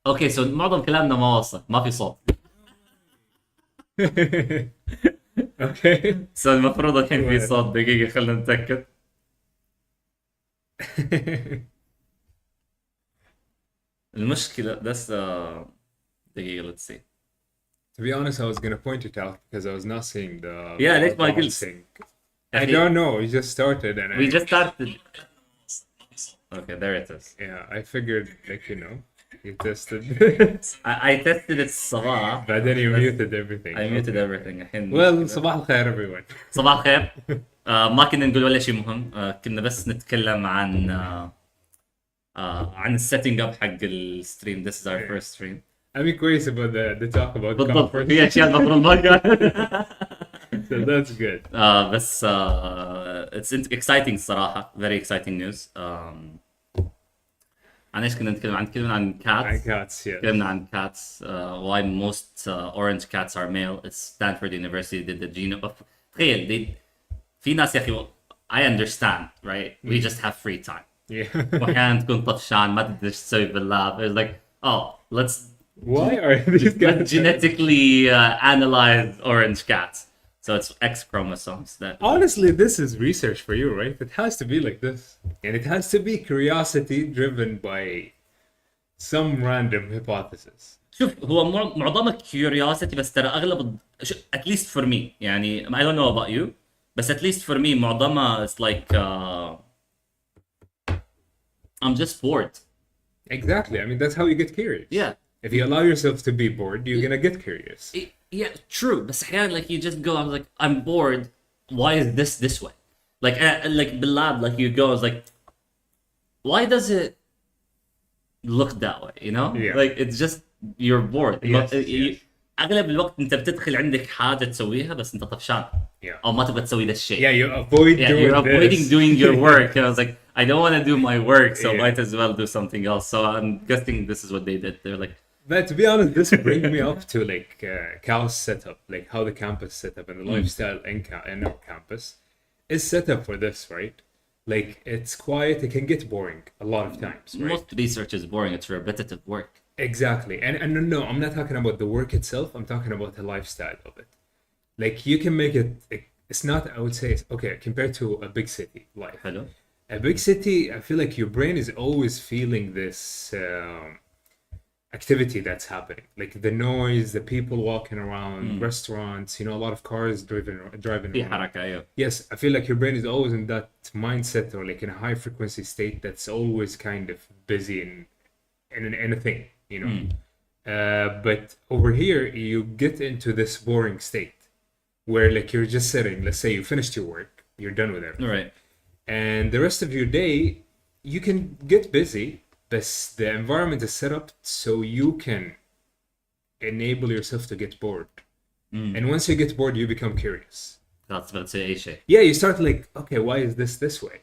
اوكي سو معظم كلامنا ما وصل، ما في صوت. اوكي. سو المفروض الحين في Well. صوت، دقيقة خلينا نتأكد. المشكلة بس دقيقة let's see. To be honest, I was gonna point it out because I was not seeing the يا ليش ما the whole قلت thing. يا I أخي؟ don't know. We just started, and we I just started. Okay, there it is. yeah, I figured like you tested, I tested it الصباح but then you بس muted everything. I muted Okay. everything. الحين Well, المشكلة. صباح الخير everyone. صباح الخير. ما كنا نقول ولا شيء مهم، كنا بس نتكلم عن عن السيتنج اب حق الستريم. This is our Yeah. first stream. I mean, crazy about the talk about بالضبط، comfort. في اشياء المفروض ما قال. So that's good. بس it's exciting صراحة. Very exciting news. عن ايش كنا نتكلم؟ تكلمنا عن I cats. got yes. تكلمنا عن cats. Why most orange cats are male. It's Stanford University did the genome of. تخيل في ناس يا اخي I understand right. We just have free time. Yeah. واحيانا تكون طفشان ما تدري ايش تسوي باللاب. It's like oh let's Why are these let's guys genetically analyze orange cats. So it's X chromosomes that. Honestly, this is research for you, right? It has to be like this. And it has to be curiosity driven by some random hypothesis. شوف هو معظمها curiosity، بس ترى اغلب at least for me يعني I don't know about you، بس at least for me معظمها it's like I'm just bored. Exactly. I mean, that's how you get curious. Yeah. If you allow yourself to be bored, you're gonna get curious. Yeah, true. بس احيانا like you just go I'm like I'm bored. Why is this way? Like باللاب like you go it's like why does it look that way, you know? Yeah. Like it's just you're bored. Yes, yes. اغلب الوقت انت بتدخل عندك حاجه تسويها بس انت طفشان Yeah. او ما تبغى تسوي ذا الشيء. Yeah, you avoid Yeah, doing you're avoiding this. doing your work. And I was like, I don't want to do my work, so Yeah. might as well do something else. So I'm guessing this is what they did. They're like, But to be honest, this brings me up to like Cal's setup, like how the campus setup and the lifestyle in our campus is set up for this, right? Like it's quiet, it can get boring a lot of times, right? most research is boring. It's repetitive work. Exactly. And no, I'm not talking about the work itself. I'm talking about the lifestyle of it. Like you can make it. It's not. I would say it's okay compared to a big city life. Hello. A big city, I feel like your brain is always feeling this activity that's happening, like the noise, the people walking around, restaurants. A lot of cars driving في around. حركة أيوه. Yes, I feel like your brain is always in that mindset or like in a high frequency state that's always kind of busy in a thing, but over here you get into this boring state where like you're just sitting. Let's say you finished your work, you're done with everything, Right. and the rest of your day you can get busy, but the environment is set up so you can enable yourself to get bored. And once you get bored, you become curious. That's about to say أي شيء. Yeah, you start like, okay, why is this way?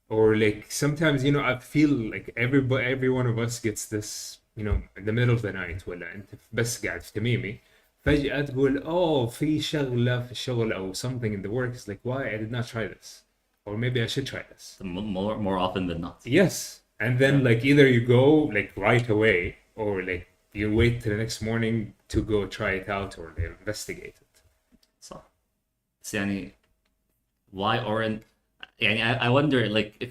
Or like sometimes I feel like every one of us gets this, in the middle of the night ولا انت بس قاعد في تميمي فجأة تقول في شغلة في الشغل او something in the work is like, why I did not try this, or maybe I should try this. More often than not. Yes, and then like either you go like right away or like you wait till the next morning to go try it out or investigate it. صح. بس يعني why orange؟ يعني I wonder like if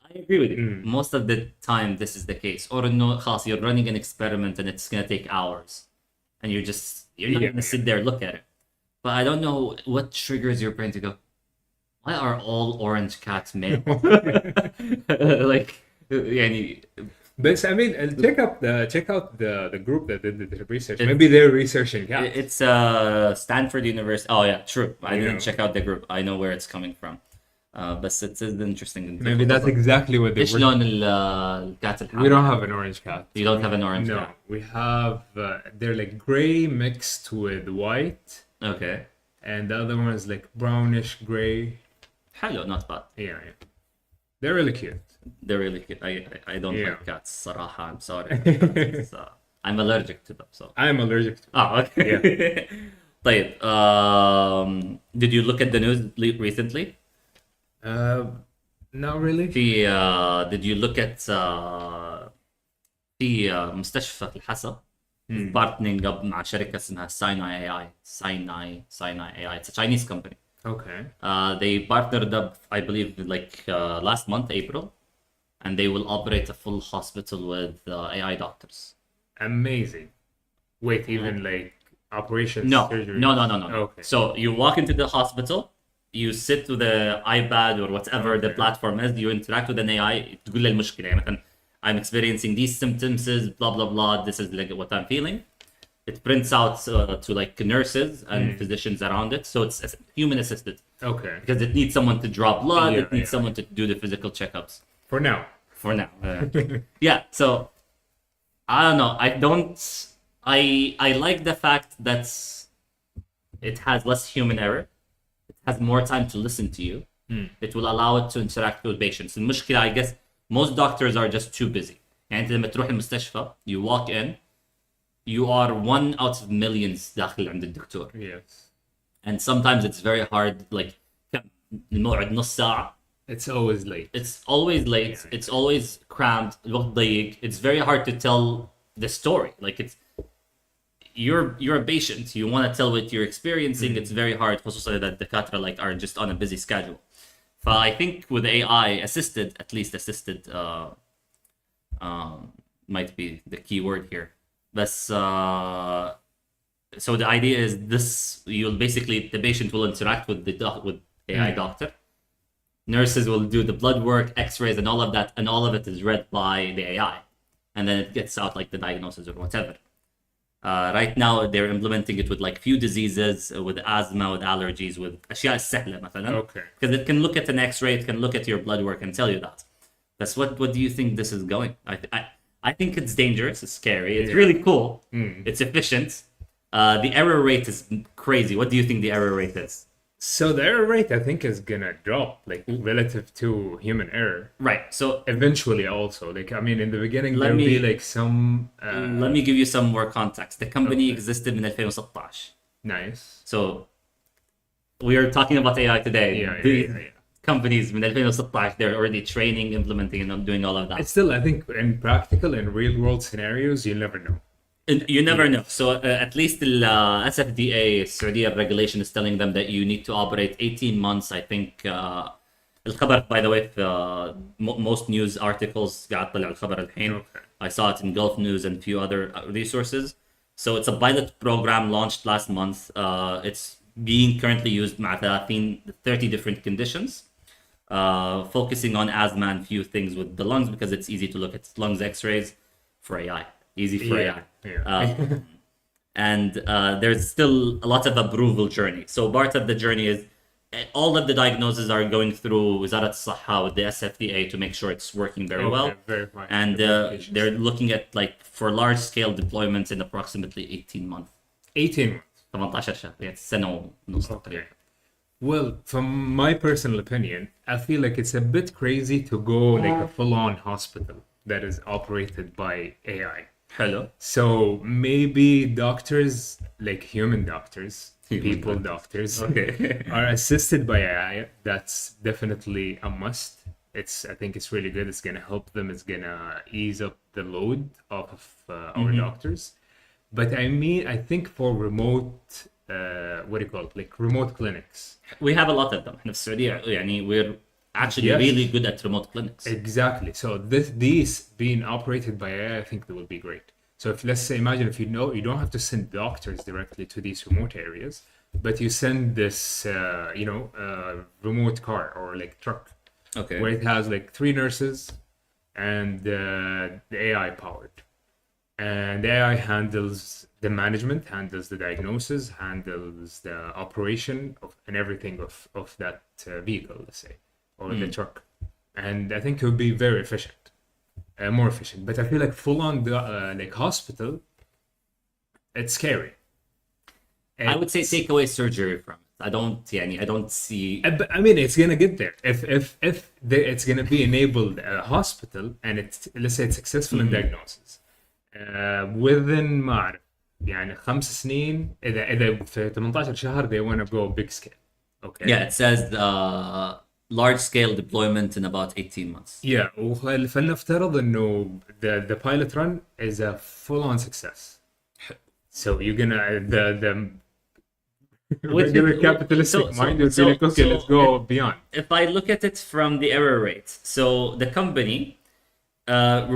I agree with you. Most of the time this is the case. Or no خلاص you're running an experiment and it's gonna take hours. And you're not gonna sit there and look at it. But I don't know what triggers your brain to go, why are all orange cats male? like يعني But I mean, check out the group that did the research. Maybe they're researching cats. it's Stanford University. Oh yeah, true. I didn't check out the group. I know where it's coming from. بس it's interesting. Maybe that's exactly what they ايش were. لون الكات الحمراء؟ We don't have an orange cat. You don't have an orange No, cat. we have they're like gray mixed with white, Okay. and the other one is like brownish gray. حلو, not bad. Yeah. They're really cute. They're really cute. I don't Yeah. like cats صراحة. I'm sorry. It's, I'm allergic to them. So. I'm allergic to. Okay. طيب. Did you look at the news recently? Not really. Did you look at في مستشفى في الحسا بارتنينج اب مع شركه اسمها سايناي اي اي. It's a Chinese company. Okay. They partnered up, I believe, like last month, April, and they will operate a full hospital with AI doctors. Amazing. Wait, even like operations, No, surgery? no. Okay. So you walk into the hospital, you sit with the iPad or whatever the platform is, you interact with an AI. تقول له المشكلة يعني مثلا I'm experiencing these symptoms, blah blah blah. This is like what I'm feeling. It prints out to like nurses and physicians around it, so it's human assisted. Okay. Because it needs someone to draw blood, Yeah, it needs someone to do the physical checkups. For now. For now, yeah. So I don't know. I like the fact that it has less human error. It has more time to listen to you. It will allow it to interact with patients. المشكلة I guess most doctors are just too busy. يعني أنت لما تروح المستشفى, you walk in, you are one out of millions داخل عند الدكتور. Yes. And sometimes it's very hard. Like الموعد نص ساعة. It's always late. It's always late. Yeah. It's always crammed. الوقت ضيق. It's very hard to tell the story. Like it's you're a patient. You want to tell what you're experiencing. It's very hard. خصوصا that الدكاترة like are just on a busy schedule. I think with AI assisted, at least assisted, might be the key word here. But so the idea is this: you'll basically the patient will interact with with AI doctor. Nurses will do the blood work, X-rays, and all of that, and all of it is read by the AI, and then it gets out like the diagnosis or whatever. Right now they're implementing it with like few diseases, with asthma, with allergies, with أشياء سهلة مثلا. Okay. Because it can look at an X-ray, it can look at your blood work and tell you that. That's what do you think this is going? I think it's dangerous, it's scary, it's really cool, it's efficient. The error rate is crazy. What do you think the error rate is? So the error rate, I think, is gonna drop, like relative to human error. Right. So Eventually, also, like I mean, in the beginning, Let there'll me- be like some. let me give you some more context. The company existed in 2016. Nice. So we are talking about AI today. Yeah. Companies in 2016, they're already training, implementing, and doing all of that. It's still, I think, in practical and real world scenarios, you never know. You never know. So at least the SFDA, Saudi regulation, is telling them that you need to operate 18 months. I think الخبر, by the way, most news articles قاعد طلع الخبر الحين. Okay. I saw it in Gulf News and a few other resources. So it's a pilot program launched last month. It's being currently used مع 30 different conditions, focusing on asthma and few things with the lungs because it's easy to look at lungs X-rays for AI. Easy for AI. Yeah. And there's still a lot of approval journey. So part of the journey is all of the diagnoses are going through وزارة الصحة with the SFDA to make sure it's working very well. Verify. And they're looking at like for large scale deployments in approximately 18 months. 18 months. 18 شهر يعني سنة ونص تقريبا. Well, from my personal opinion, I feel like it's a bit crazy to go like a full-on hospital that is operated by AI. حلو. So maybe doctors, like human doctors, people doctors, are assisted by AI. That's definitely a must. I think it's really good. It's gonna help them. It's gonna ease up the load off of our doctors. But I think for remote, what do you call it? Like remote clinics. We have a lot of them. احنا في السعودية يعني we're actually Yes. really good at remote clinics. Exactly. So these being operated by AI, I think they will be great. So if let's say, imagine if you don't have to send doctors directly to these remote areas, but you send this, remote car or like truck, Okay. where it has like 3 nurses and the AI powered, and the AI handles the management, handles the diagnosis, handles the operation and everything of that vehicle, let's say, or the truck, and I think it would be very efficient. More efficient, but I feel like full on like hospital, it's scary. I would say take away surgery from it. I don't see. But, I mean, it's gonna get there if it's gonna be enabled hospital, and let's say it's successful in diagnosis within ما أعرف يعني 5 سنين إذا في 18 شهر they wanna go big scale. Okay. Yeah, it says large scale deployment in about 18 months. Yeah, فلنفترض انه the pilot run is a full on success. So you're gonna the regular capitalistic mind would be like, okay, let's go beyond. If I look at it from the error rate, so the company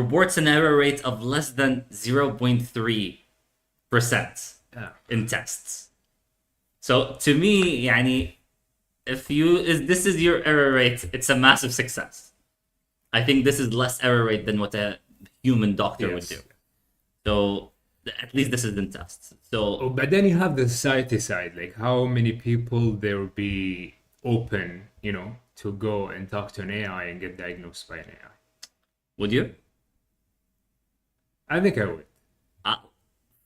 reports an error rate of less than 0.3% in tests. So to me, يعني, this is your error rate, it's a massive success. I think this is less error rate than what a human doctor would do. So at least this is in tests. So but then you have the society side, like how many people there will be open, to go and talk to an AI and get diagnosed by an AI. Would you? I think I would.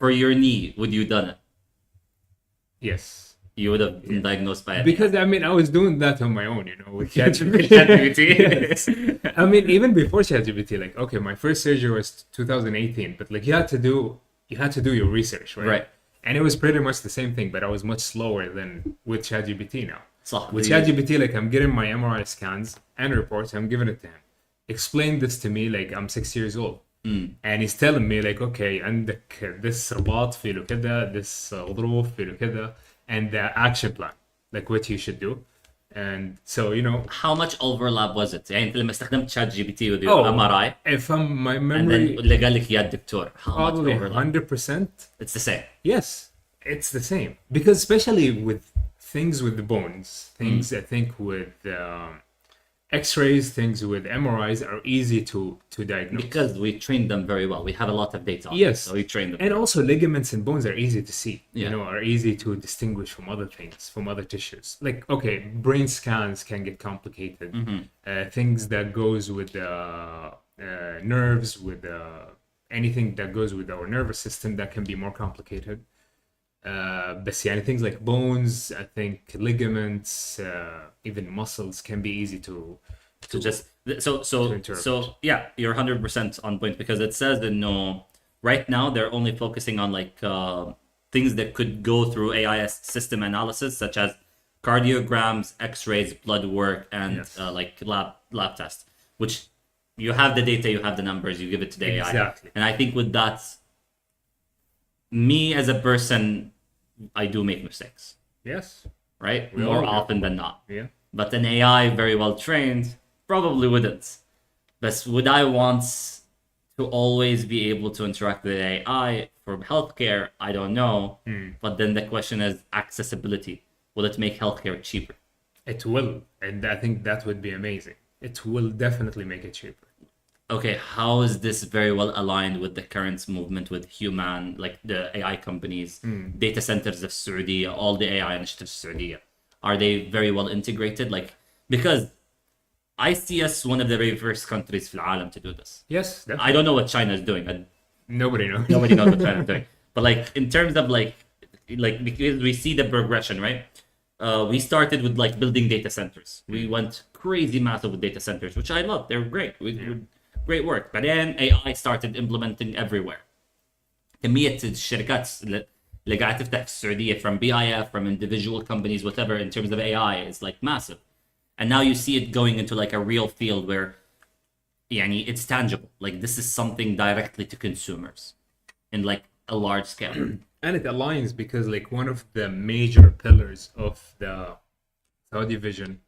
For your knee, would you done it? Yes. You would have been diagnosed by it. Because I mean, I was doing that on my own, with ChatGPT. Yes. I mean, even before ChatGPT, like, okay, my first surgery was 2018, but like you had to do your research, right? Right. And it was pretty much the same thing, but I was much slower than with ChatGPT now. صح. With ChatGPT, like I'm getting my MRI scans and reports, I'm giving it to him. Explain this to me like I'm 6 years old. And he's telling me like, okay, عندك this رباط في له كده, this غضروف في له كده, and the action plan, like what you should do. And so, how much overlap was it? يعني انت لما استخدمت شات جي بي تي with your MRI, if my and then memory, اللي قال لك يا الدكتور, how much probably overlap? 100%. It's the same. Yes, it's the same. Because especially with things with the bones, things I think with X-rays, things with MRIs are easy to diagnose. Because we trained them very well. We have a lot of data on Yes. it, so we trained them. And also ligaments and bones are easy to see, Yeah. are easy to distinguish from other things, from other tissues. Like, okay, brain scans can get complicated. Things that goes with the nerves, with anything that goes with our nervous system, that can be more complicated. But yeah, things like bones, I think ligaments, even muscles can be easy to just so yeah, you're 100% on point, because it says that no, right now they're only focusing on like things that could go through AI system analysis, such as cardiograms, X-rays, blood work, and like lab tests. Which you have the data, you have the numbers, you give it to the AI. Exactly. And I think with that, me as a person, I do make mistakes. Yes. Right? We More all do. often than not. Yeah. But an AI very well trained probably wouldn't. But would I want to always be able to interact with AI for healthcare? I don't know. But then the question is accessibility. Will it make healthcare cheaper? It will. And I think that would be amazing. It will definitely make it cheaper. Okay, how is this very well aligned with the current movement with human, like the AI companies, data centers of Saudi, all the AI initiatives of Saudi? Are they very well integrated? Like, because I see us one of the very first countries في العالم to do this. Yes, definitely. I don't know what China is doing. Nobody knows. Nobody knows what China is doing. But like in terms of like because we see the progression, right? We started with like building data centers. We went crazy massive with data centers, which I love. They're great. Great work. But then AI started implementing everywhere. كمية الشركات اللي قاعدة تفتح في السعودية, from BIF, from individual companies, whatever, in terms of AI, is like massive. And now you see it going into like a real field where يعني it's tangible. Like this is something directly to consumers in like a large scale. And it aligns because like one of the major pillars of the Saudi vision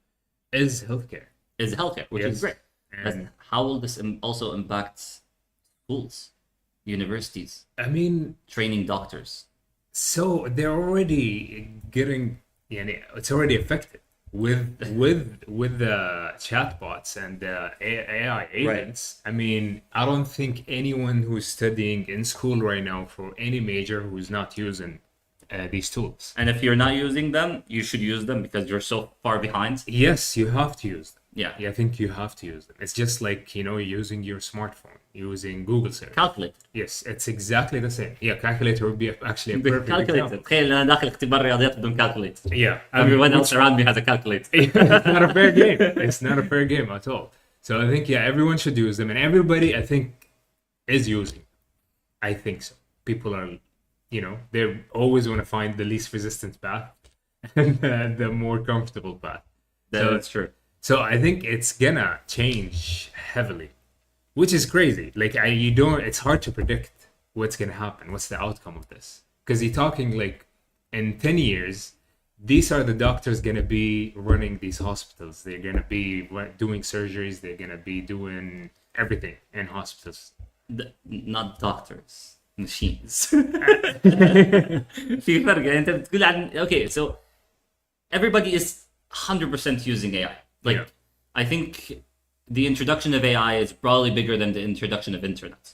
is healthcare. Is healthcare, which is great. But And how will this also impact schools, universities, I mean, training doctors? so they're already getting, it's already affected with the chatbots and the AI agents. I mean, I don't think anyone who's studying in school right now for any major who's not using these tools. And if you're not using them, you should use them because you're so far behind. Yes, you have to use them. Yeah. I think you have to use them. It's just like, using your smartphone, using Google search. Calculate. Yes, it's exactly the same. Yeah, calculator would be actually a perfect Calculate. example. تخيل انا داخل اختبار رياضيات بدون calculate. Yeah. Everyone else around me has a calculator. It's not a fair game. It's not a fair game at all. So I think, everyone should use them. And everybody, I think, is using them. I think so. People are, they always want to find the least resistance path and the more comfortable path. That's true. So I think it's gonna change heavily, which is crazy. Like you don't. It's hard to predict what's gonna happen. What's the outcome of this? Because you're talking like in 10 years, these are the doctors gonna be running these hospitals. They're gonna be doing surgeries. They're gonna be doing everything in hospitals. Not doctors, machines. في فرق يعني انت بتقول عن okay, so everybody is 100% using AI. Like Yeah. I think the introduction of AI is probably bigger than the introduction of internet.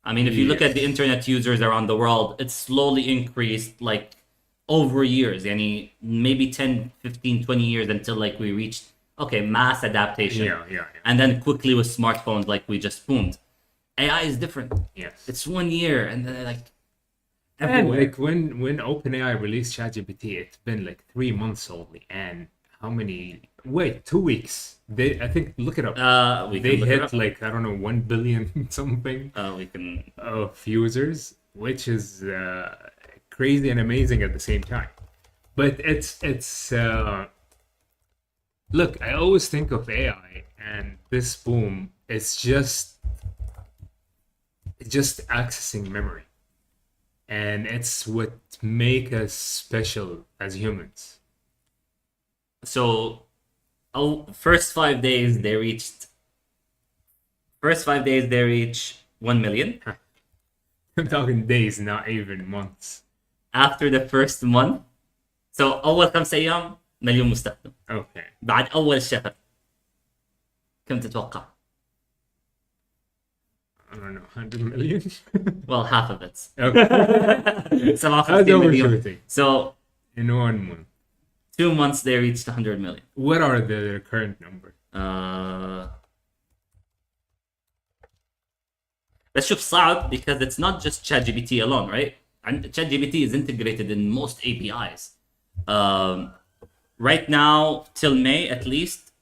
I mean, if you look at the internet users around the world, it's slowly increased like over years. Yani maybe 10, 15, 20 years until like we reached mass adaptation. Yeah. And then quickly with smartphones like we just boomed. AI is different. Yes. It's 1 year and then like And everywhere. like when OpenAI released ChatGPT, it's been like 3 months only, and how many? Wait, 2 weeks. I think look it up. We They can look it hit up. like I don't know 1 billion something We can. of users, which is crazy and amazing at the same time. But it's look. I always think of AI and this boom. It's just accessing memory. And it's what make us special as humans. So, first 5 days they reached 1 million. I'm talking days, not even months. After the first month, so أول 5 أيام مليون مستخدم. Okay. بعد أول شهر كم تتوقع؟ I don't know, 100 million? Well, half of it. Okay. 57 That's million. overshooting. So, In 1 month. 2 months they reached 100 million. What are the current numbers? Let's شوف صعب because it's not just ChatGPT alone, right? And ChatGPT is integrated in most APIs. Right now, till May at least,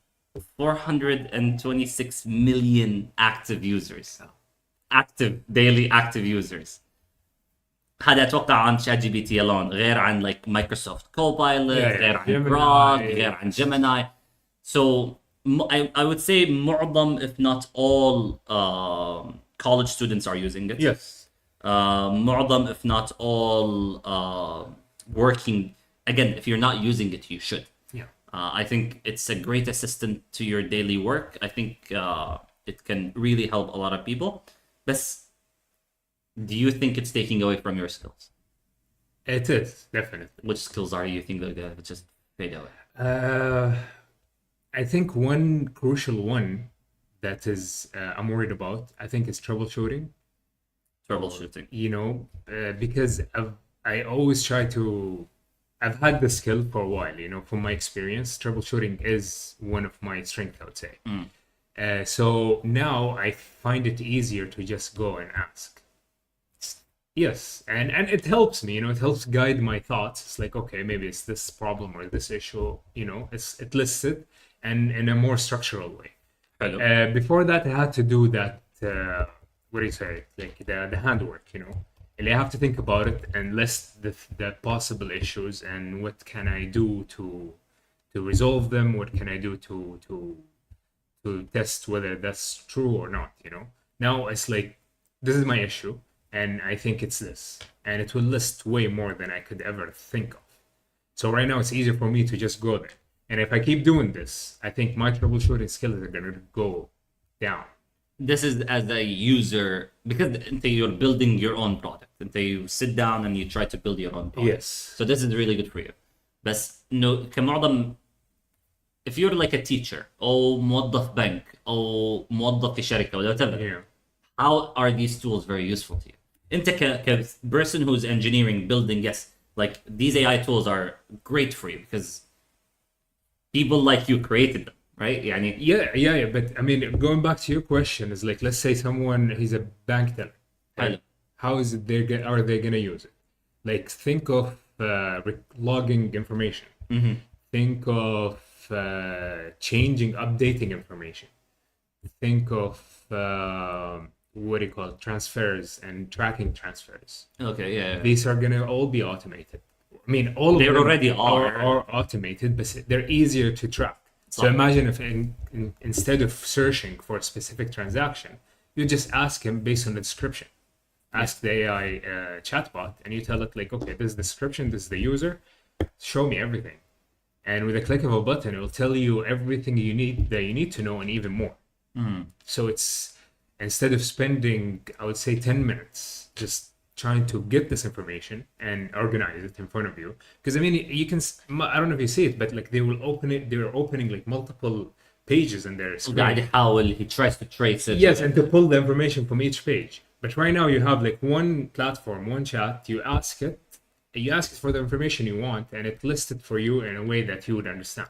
426 million active users. Daily active users. هذا أتوقع عن ChatGPT alone غير عن like Microsoft Copilot, غير عن Gemini. Grok, غير عن Gemini. So I would say معظم if not all college students are using it. Yes. معظم if not all working. Again, if you're not using it, you should. Yeah. I think it's a great assistant to your daily work. I think it can really help a lot of people. But do you think it's taking away from your skills? It is, definitely. Which skills are you think that would just fade away? I think one crucial one that is I'm worried about, I think, is troubleshooting. Troubleshooting. You know, because I always try to. I've had the skill for a while, you know, from my experience. Troubleshooting is one of my strengths, I would say. So now I find it easier to just go and ask. Yes, and it helps me, you know, it helps guide my thoughts. It's like, okay, maybe it's this problem or this issue, you know, it lists it and in a more structural way. Hello. Before that, I had to do that, what do you say, like the handwork, you know. And I have to think about it and list the possible issues and what can I do to resolve them. What can I do to test whether that's true or not. You know. Now it's like this is my issue, and I think it's this, and it will list way more than I could ever think of. So right now it's easier for me to just go there. And if I keep doing this, I think my troubleshooting skills are gonna go down. This is as a user because you're building your own product. You sit down and you try to build your own product. Yes. So this is really good for you. بس إنه كمعظم if you're like a teacher أو موظف بنك أو موظف في شركة or whatever, Yeah. how are these tools very useful to you? أنت person who's engineering, building, yes, like these AI tools are great for you because people like you created them, right? يعني Yeah. But I mean, going back to your question, is like, let's say he's a bank teller. حلو. How is it are they gonna use it? Like, think of logging information. Think of updating information. Think of what do you call it? Transfers and tracking transfers. Okay, yeah. These are gonna all be automated. I mean, all They of them already are. are automated, but they're easier to track. So imagine if instead of searching for a specific transaction, you just ask him based on the description. Ask the AI chatbot, and you tell it like, okay, this is the description, this is the user, show me everything. And with a click of a button, it will tell you everything you need to know and even more. So it's, instead of spending, I would say, 10 minutes just trying to get this information and organize it in front of you. Because I mean, you can, I don't know if you see it, but like they're opening like multiple pages in their screen. He tries to trace it. Yes, and to pull the information from each page. But right now you have like one platform, one chat, you ask it for the information you want, and it lists it for you in a way that you would understand.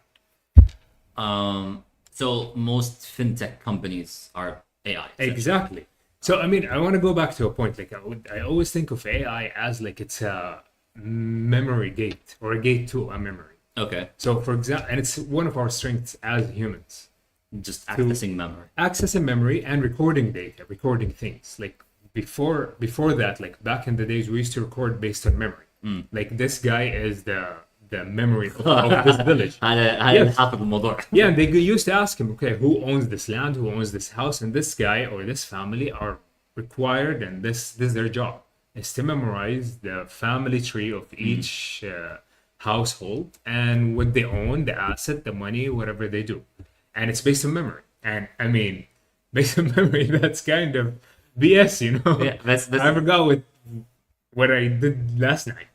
So most fintech companies are AI. Exactly. So I mean, I want to go back to a point. Like I always think of AI as like it's a memory gate or a gate to a memory. Okay. So for example, and it's one of our strengths as humans. Just accessing memory. Accessing memory and recording data, recording things. Like before that, like back in the days, we used to record based on memory. Like this guy is the memory of this village. هذا حاطط الموضوع. Yeah, and they used to ask him, okay, who owns this land, who owns this house, and this guy or this family are required, and this is their job, is to memorize the family tree of each household and what they own, the asset, the money, whatever they do. And it's based on memory. And I mean, based on memory, that's kind of BS, you know? Yeah, that's I forgot what I did last night.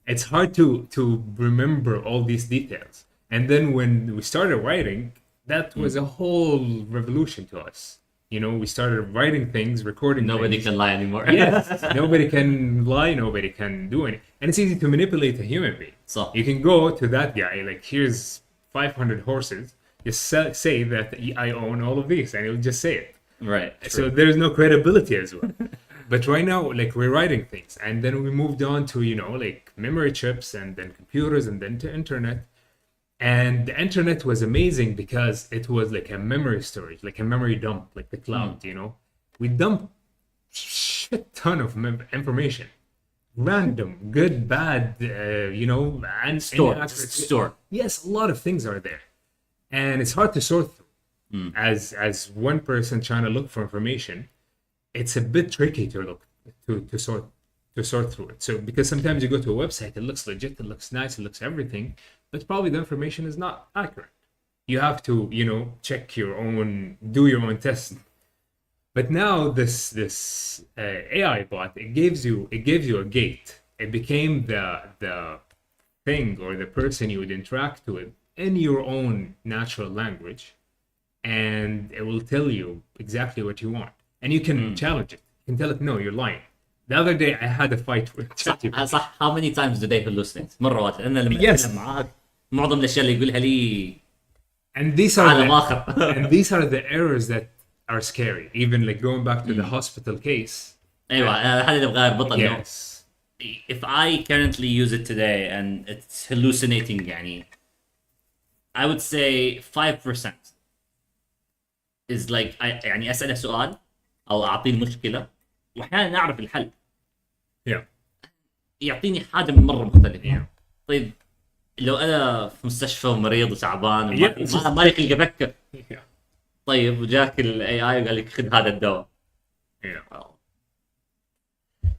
It's hard to remember all these details. And then when we started writing, that was a whole revolution to us. You know, we started writing things, recording Nobody things. can lie anymore. Yes, nobody can lie, nobody can do anything. And it's easy to manipulate a human being. So You can go to that guy, like, here's 500 horses, just say that I own all of these, and he'll just say it. right. So there's no credibility as well. But right now, like, we're writing things, and then we moved on to, you know, like memory chips, and then computers, and then to internet. And the internet was amazing because it was like a memory storage, like a memory dump, like the cloud, you know. We dump shit ton of information, random, good, bad, you know, and Store. Yes, a lot of things are there, and it's hard to sort through. As one person trying to look for information, it's a bit tricky to look to sort through it. So because sometimes you go to a website, it looks legit, it looks nice, it looks everything, but probably the information is not accurate. You have to, you know, check your own, do your own test. But now this AI bot, it gives you a gate. It became the thing or the person you would interact with in your own natural language, and it will tell you exactly what you want. And you can challenge it. You can tell it, no, you're lying. The other day I had a fight with ChatGPT. صح. How many times do they hallucinate? مرة واحدة. أنا لما Yes. أتكلم معاك معظم الأشياء اللي يقولها لي And these عالم آخر. and these are the errors that are scary. Even like going back to the hospital case. أيوة هذا اللي أبغى أربطه إنه Yes. if I currently use it today and it's hallucinating يعني I would say 5% is like يعني أسأله سؤال أو أعطيه المشكلة وأحيانا أعرف الحل. Yeah. يعطيني حاجة من مرة مختلفة. طيب لو أنا في مستشفى ومريض وتعبان ما لي خلق أفكر. Yeah. طيب وجاك ال AI وقال لك خذ هذا الدواء. Yeah.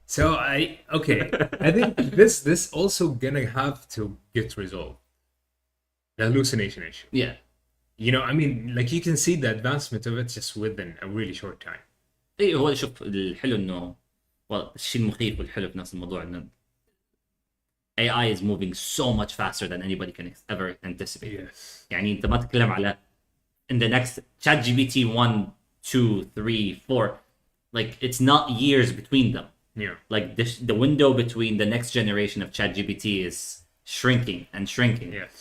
So I think this also gonna have to get resolved. The hallucination issue. Yeah. You know, I mean, like you can see the advancement of it just within a really short time. اي هو شوف الحلو انه الشيء المخيف والحلو في نفس الموضوع انه AI is moving so much faster than anybody can ever anticipate. Yes. يعني انت ما تتكلم على in the next ChatGPT 1, 2, 3, 4 like it's not years between them. Yeah. Like the window between the next generation of ChatGPT is shrinking and shrinking. Yes.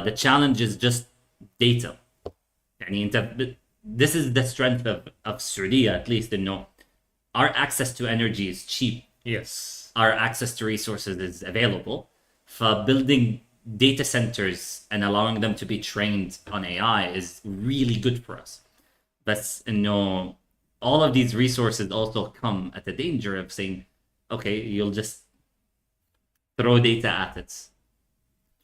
The challenge is just data. يعني انت this is the strength of Saudiya at least إنه our access to energy is cheap. Yes. Our access to resources is available. For building data centers and allowing them to be trained on AI is really good for us. But all of these resources also come at the danger of saying, okay, you'll just throw data at it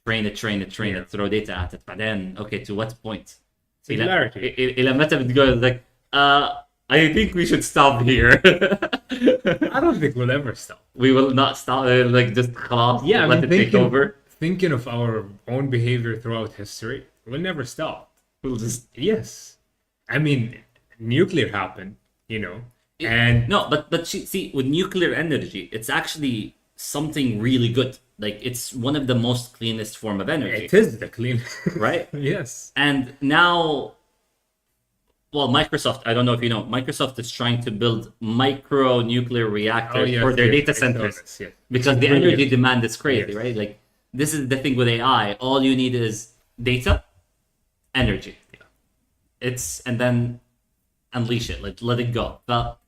train it, throw data at it. But then, okay, to what point? Singularity. إلى متى بتقول like I think we should stop here. I don't think we'll ever stop. We will not stop. Like just خلاص, Yeah, I let mean, it take over. thinking of our own behavior throughout history, we'll never stop. We'll just Yes. I mean, nuclear happened, you know, and no, but see, with nuclear energy, it's actually something really good. Like it's one of the most cleanest form of energy, it is the clean. right? Yes. And now, well, Microsoft, I don't know if you know, Microsoft is trying to build micro nuclear reactors yes, for their yes, data I saw centers this, yes. because the Brilliant. energy demand is crazy, Yes. right? Like this is the thing with AI. All you need is data, energy. It's and then unleash it, like let it go. But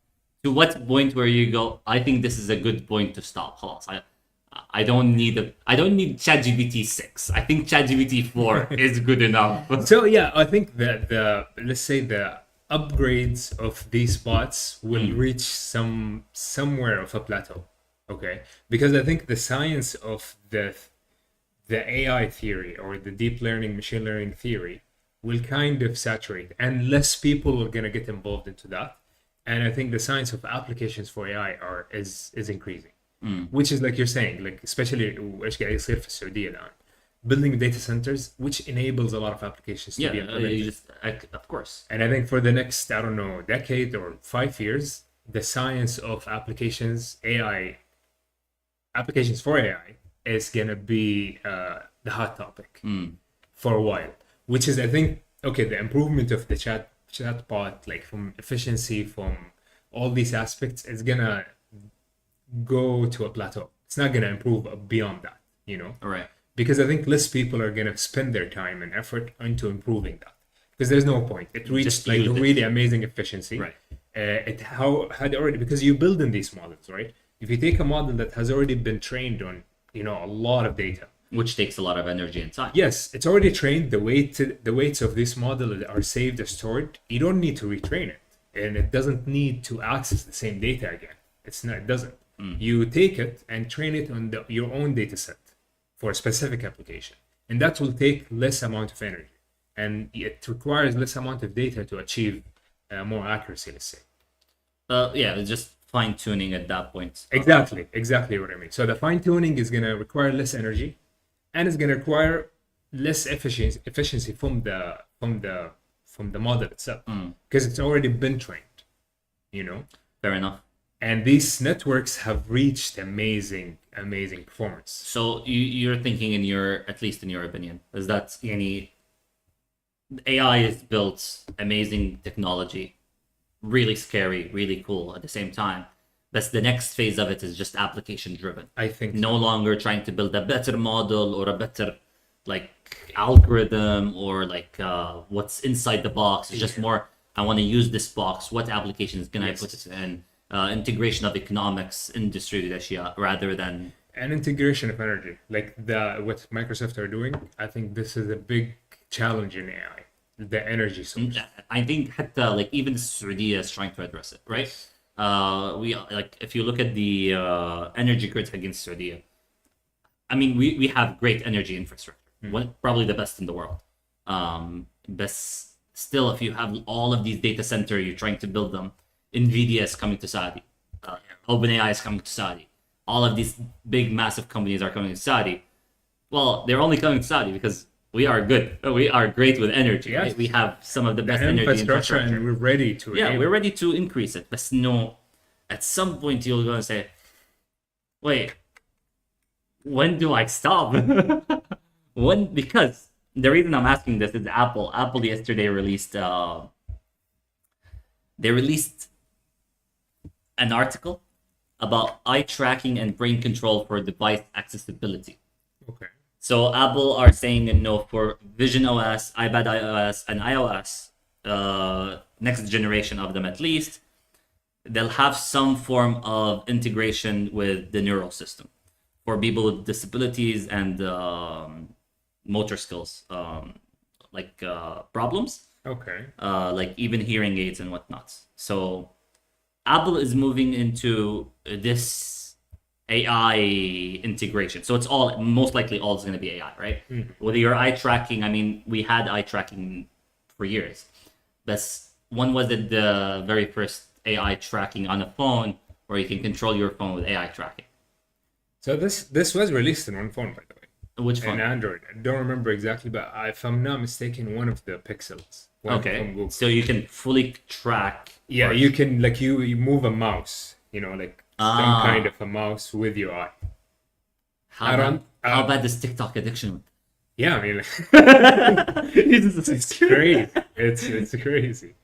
to what point where you go, I think this is a good point to stop. خلاص. I don't need ChatGPT 6. I think ChatGPT 4 is good enough. So yeah, I think that the let's say the upgrades of these bots will reach somewhere of a plateau. Okay, because I think the science of the AI theory or the deep learning machine learning theory will kind of saturate, and less people are gonna get involved into that. And I think the science of applications for AI is increasing. Which is like you're saying, like especially ايش قاعد يصير في السعودية الآن, building data centers which enables a lot of applications to Yeah, be implemented. of course. And I think for the next, I don't know, decade or 5 years, the science of applications, AI, applications for AI is gonna be the hot topic for a while. Which is, I think, okay, the improvement of the chatbot, like from efficiency, from all these aspects, is gonna go to a plateau. It's not gonna improve beyond that, you know? All right. Because I think less people are gonna spend their time and effort into improving that. Because there's no point. It reached Just like use it. really amazing efficiency. Right. It had already, because you build in these models, right? If you take a model that has already been trained on, you know, a lot of data, Which takes a lot of energy and time. yes, it's already trained. The weights of this model are saved or stored. You don't need to retrain it, and it doesn't need to access the same data again. It doesn't. You take it and train it on your own data set for a specific application, and that will take less amount of energy, and it requires less amount of data to achieve more accuracy. Let's say. Yeah, it's just fine tuning at that point. Exactly what I mean. So the fine tuning is gonna require less energy, and it's gonna require less efficiency from the model itself, because it's already been trained, you know. Fair enough. And these networks have reached amazing performance. So you're thinking at least in your opinion, is that any AI is built amazing technology, really scary, really cool at the same time. But the next phase of it is just application driven. I think No longer trying to build a better model or a better like algorithm or like what's inside the box. It's just more, I want to use this box. What applications can I put it in? Integration of economics, industry الأشياء, rather than an integration of energy, like what Microsoft are doing. I think this is a big challenge in AI, the energy source. I think حتى like even Saudi is trying to address it, right? We like if you look at the energy grid against Saudi, I mean we have great energy infrastructure, probably the best in the world. But still, if you have all of these data center, you're trying to build them. Nvidia is coming to Saudi. OpenAI is coming to Saudi. All of these big, massive companies are coming to Saudi. Well, they're only coming to Saudi because we are good. We are great with energy. Yes. Right? We have some of the best energy Infrastructure, and we're ready to. Yeah, we're ready to increase it. But no, at some point you're going to say, wait, when do I stop? Because the reason I'm asking this is Apple. Apple yesterday released an article about eye tracking and brain control for device accessibility. Okay. So Apple are saying for Vision OS, iPad iOS, and iOS, next generation of them at least, they'll have some form of integration with the neural system for people with disabilities and motor skills, problems. Okay. Like even hearing aids and whatnot. So Apple is moving into this AI integration. So it's all most likely all is going to be AI, right? Whether your eye tracking, I mean, we had eye tracking for years. That's when was it the very first AI tracking on a phone where you can control your phone with AI tracking? So this was released in one phone, by the way. Which In phone? Android. I don't remember exactly, but if I'm not mistaken, one of the Pixels. One from Okay, Google. so you can fully track. Yeah, or- you can like you move a mouse, you know, like some kind of a mouse with your eye. How I bad, don't- how bad is TikTok addiction? Yeah, I mean, it's it's crazy. It's crazy.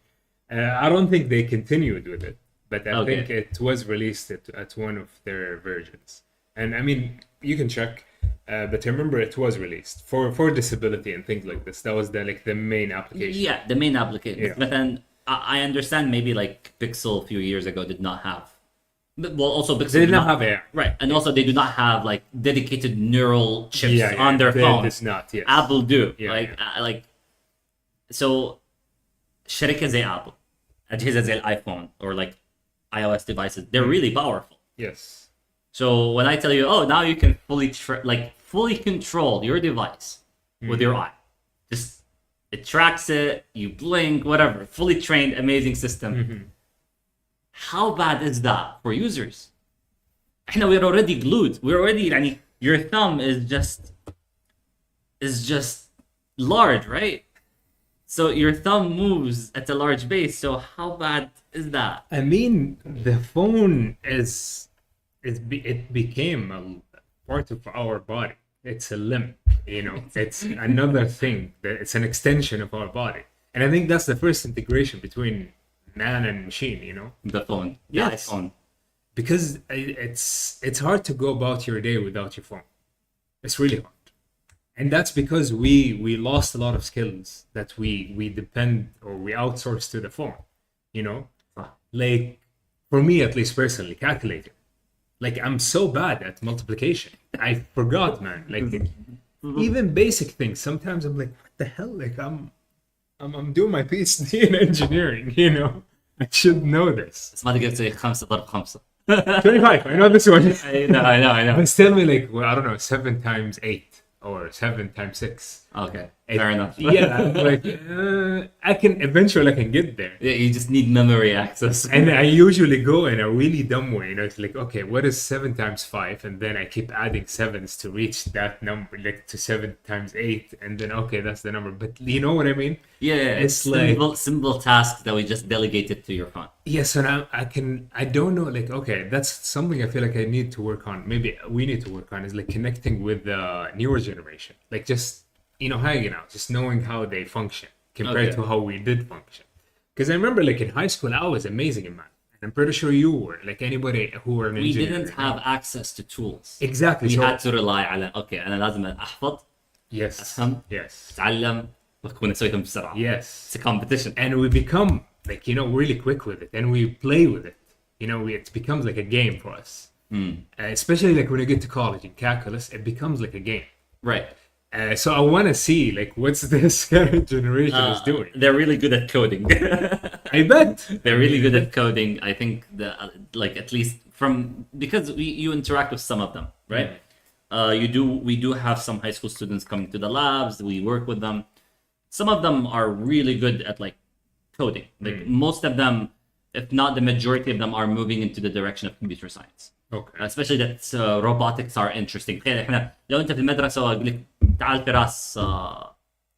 I don't think they continued with it, but I Okay. think it was released at one of their versions. And I mean, you can check, but remember it was released for disability and things like this. That was the main application. Yeah, the main application. Yeah. But then I understand maybe like Pixel a few years ago did not have. Well, also Pixel They did did not have AI. right, and also they do not have like dedicated neural chips Yeah, yeah, on their they phones. did not, yes. Apple do. Yeah, like yeah. like so شركة زي Apple أجهزة زي الآيفون or like iOS devices, they're really powerful. Yes. So when I tell you, oh, now you can fully control your device with your eye, just it tracks it, you blink, whatever, fully trained, amazing system. How bad is that for users? We're already glued. We're already, يعني, your thumb is just large, right? So your thumb moves at a large base. So how bad is that? I mean, the phone it became a part of our body. It's a limb, you know. It's another thing. It's an extension of our body, and I think that's the first integration between man and machine. You know, The phone. The Yes. iPhone. because it's hard to go about your day without your phone. It's really hard, and that's because we lost a lot of skills that we depend or we outsource to the phone. You know, like for me at least personally, calculator. Like I'm so bad at multiplication. I forgot, man. Like even basic things. Sometimes I'm like, what the hell? Like I'm doing my PhD in engineering. You know, I should know this. بس ما تقدر تسوي 5 ضرب 5. 25. I know this one. I know. But tell me, like, well, I don't know, 7 times 8 or 7 times 6. Okay, fair enough. Yeah, like I can get there. Yeah, you just need memory access. And I usually go in a really dumb way. You know, it's like, okay, what is 7 times 5? And then I keep adding sevens to reach that number, like to 7 times 8. And then, okay, that's the number. But you know what I mean? Yeah, it's It's like- simple tasks that we just delegated to your phone. Yes, and I don't know, like, okay, that's something I feel like I need to work on. Maybe we need to work on is like connecting with the newer generation. Like just, you know, hanging out, just knowing how they function compared Okay. to how we did function. Because I remember, like, in high school, I was amazing in math. And I'm pretty sure you were, like anybody who were an We engineer. didn't have access to tools. Exactly. We So, had to rely على أنا لازم أحفظ yes. أفهم Yes. أتعلم وأكون أسويهم بسرعة. Yes. It's a competition. And we become, like, you know, really quick with it. And we play with it. You know, it becomes like a game for us. Especially, like, when you get to college in calculus, it becomes like a game. Right. So I want to see, like, what's this current generation is doing. They're really good at coding. I bet. They're really good at coding. I think like at least because you interact with some of them, right? We do have some high school students coming to the labs. We work with them. Some of them are really good at like coding. Like most of them, if not the majority of them, are moving into the direction of computer science. Okay. Especially that robotics are interesting. تخيل احنا لو انت في المدرسة واقول لك تعال فراس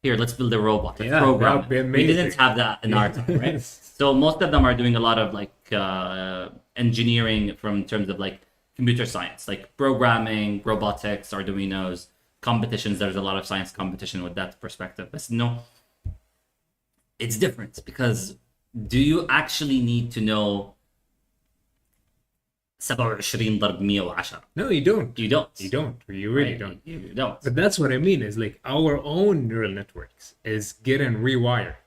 here let's build a robot, let's Yeah, program. that'd be We didn't amazing. have that in our time, right? So most of them are doing a lot of like engineering from terms of like computer science, like programming, robotics, Arduinos, competitions. There's a lot of science competition with that perspective. But no, it's different because do you actually need to know 27 ضرب 110? No, you don't. You don't. You don't. You really Right? don't. You don't. But that's what I mean is like our own neural networks is getting rewired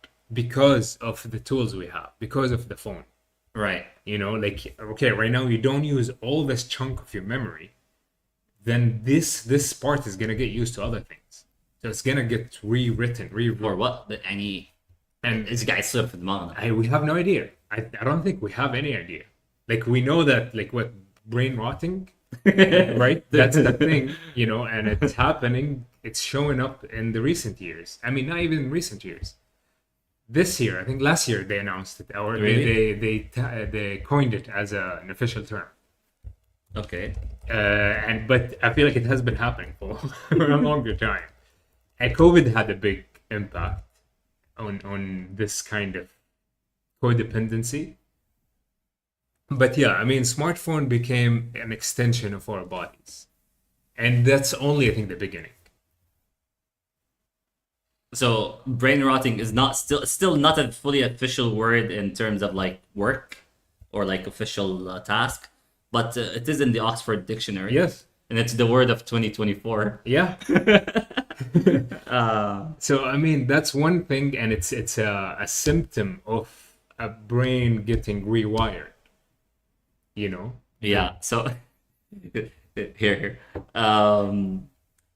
because of the tools we have, because of the phone. Right. You know, like, okay, right now you don't use all this chunk of your memory, then this part is gonna get used to other things. So it's gonna get rewritten, Or what? But any and this guy surf the mountain. we have no idea. I don't think we have any idea. Like we know that like what brain rotting right? That's the thing, you know, and it's happening. It's showing up in the recent years. I mean, not even in recent years. This year, I think last year they announced it, or Really? they coined it as an official term. Okay. But I feel like it has been happening for a longer time. And COVID had a big impact on this kind of codependency. But yeah, I mean, smartphone became an extension of our bodies, and that's only, I think, the beginning. So brain rotting is not still not a fully official word in terms of like work or like official task, but it is in the Oxford Dictionary, Yes. and it's the word of 2024. Yeah. So I mean, that's one thing, and it's a symptom of a brain getting rewired. You know. Yeah. So here.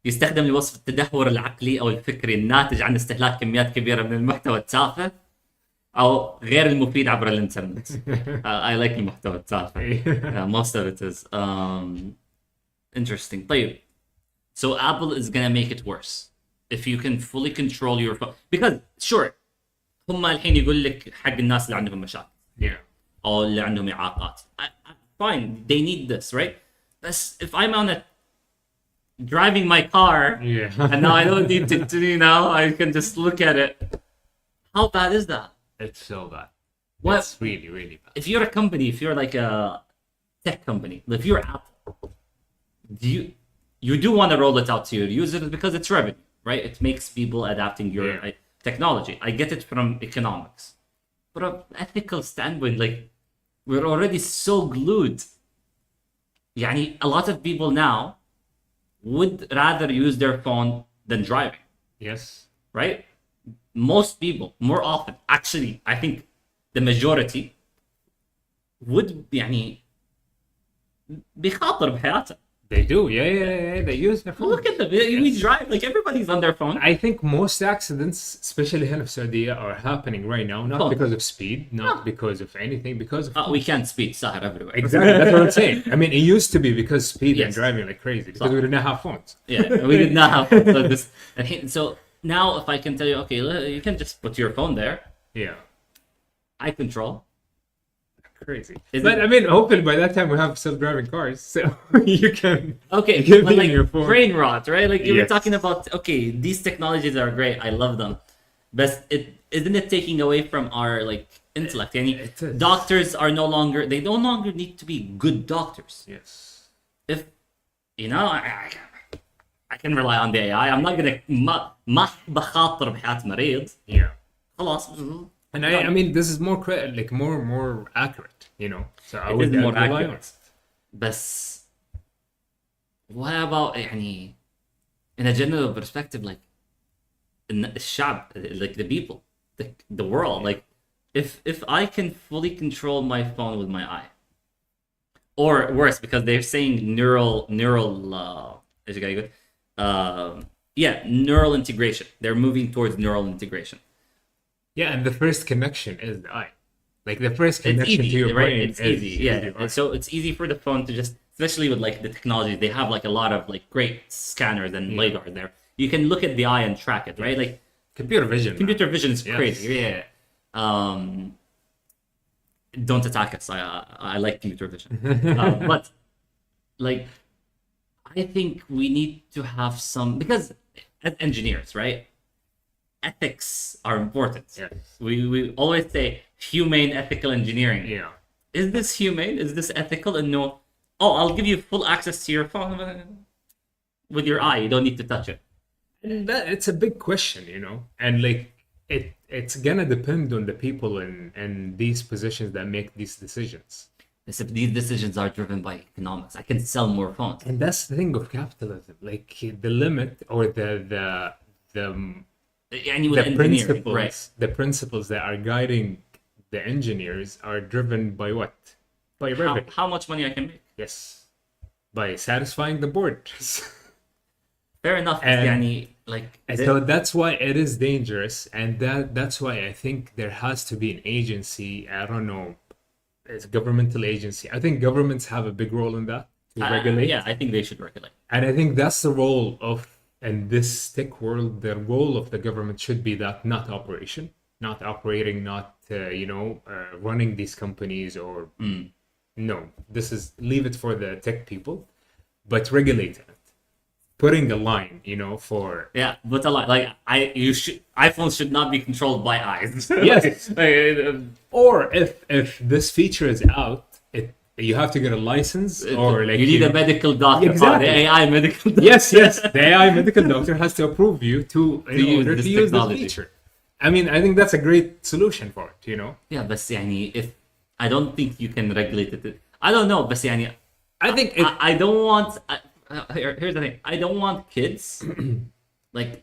يستخدم لوصف التدهور العقلي أو الفكري الناتج عن استهلاك كميات كبيرة من المحتوى التافه أو غير المفيد عبر الإنترنت. I like المحتوى التافه. Most of it is interesting. طيب. So Apple is gonna make it worse if you can fully control your phone. Because sure هم الحين يقول لك حق الناس اللي عندهم مشاكل. Yeah. أو اللي عندهم إعاقات. Fine, they need this, right? But if I'm on a driving my car, Yeah. and now I don't need to, you know, I can just look at it. How bad is that? It's so bad. What? It's really, really bad. If you're a company, if you're like a tech company, if you're Apple, you do want to roll it out to your users because it's revenue, right? It makes people adapting your technology. I get it from economics, but from ethical standpoint, like we're already so glued. يعني a lot of people now would rather use their phone than driving, Yes. right? Most people, more often, actually, I think the majority would يعني بيخاطر بحياته. They do. Yeah. They use their phone. Look at them. We drive like everybody's on their phone. I think most accidents, especially here in Saudi, are happening right now, not because of speed, not because of anything, because of We can't speed Sahar everywhere. Exactly, that's what I'm saying. I mean, it used to be because speed and Yes. driving like crazy because we didn't have phones. Yeah, we did not have so this. So now, if I can tell you, okay, you can just put your phone there. Yeah, I control. crazy. Is But it- I mean, hopefully by that time we have self-driving cars, so you can. Okay, You can but be like on your phone. brain rot, right? Like you were Yes. talking about. Okay, these technologies are great. I love them, but isn't it taking away from our like intellect? And It is. doctors are no longer. They no longer need to be good doctors. Yes. If you know, I can rely on the AI. I'm not gonna ما بخاطر بحياة مريض. Yeah. خلاص. And I mean, this is more accurate, you know. So I It would is more rely on accurate. it. بس what about يعني in a general perspective like الشعب like the people the world like if I can fully control my phone with my eye or worse because they're saying neural ايش قاعد يقول neural integration they're moving towards neural integration. Yeah, and the first connection is the eye. Like the first It's connection easy, to your right? brain It's is easy, the yeah. eye. And so it's easy for the phone to just, especially with like the technology, they have like a lot of like great scanners and lidar there. You can look at the eye and track it, right? Like Computer vision. computer vision is Yes. crazy. Yeah. Don't attack us. I like computer vision, but like I think we need to have some because as engineers, right? Ethics are important. Yes. We always say humane ethical engineering. Yeah. Is this humane? Is this ethical? And no, oh, I'll give you full access to your phone with your eye. You don't need to touch it. And it's a big question, you know, and like it's gonna depend on the people in these positions that make these decisions. These decisions are driven by economics. I can sell more phones. And that's the thing of capitalism, like the limit or the And you with engineering, principles, right? the principles that are guiding the engineers are driven by what? By revenue. How much money I can make? Yes, by satisfying the board. Fair enough. And- يعني, like So that's why it is dangerous, and that's why I think there has to be an agency. I don't know, it's a governmental agency. I think governments have a big role in that to regulate. Yeah, I think they should regulate. And I think that's the role of, in this tech world, the role of the government should be that, not operation, not operating, not, running these companies or, no, this is, leave it for the tech people, but regulating it. Putting a line, for... Yeah, but a lot. iPhones should not be controlled by eyes. Yes. Or if this feature is out, you have to get a license, or you need a medical doctor. Exactly. The AI medical doctor. Yes. The AI medical doctor has to approve you in order to use this feature. I mean, I think that's a great solution for it, Yeah, but if I don't think you can regulate it. I don't know, but I think I don't want. Here's the thing. I don't want kids.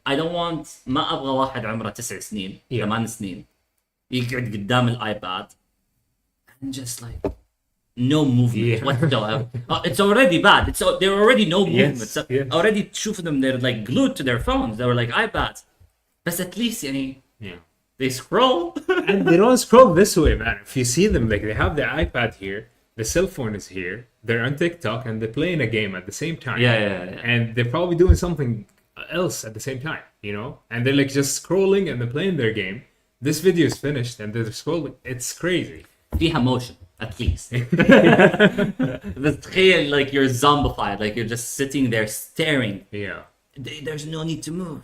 I don't want. ما أبغى واحد عمره 9 سنين 8 سنين يقعد قدام الايباد and just no movement whatsoever. It's already bad. There are already no movement. Yes. Already تشوف them, they're glued to their phones. They were like iPads. But at least they scroll. And they don't scroll this way, man. If you see them, they have the iPad here, the cell phone is here, they're on TikTok, and they're playing a game at the same time. Yeah. And they're probably doing something else at the same time, And they're just scrolling and they're playing their game. This video is finished and they're scrolling. It's crazy. فيها motion at least. بس تخيل you're zombified, you're just sitting there staring. Yeah. There's no need to move.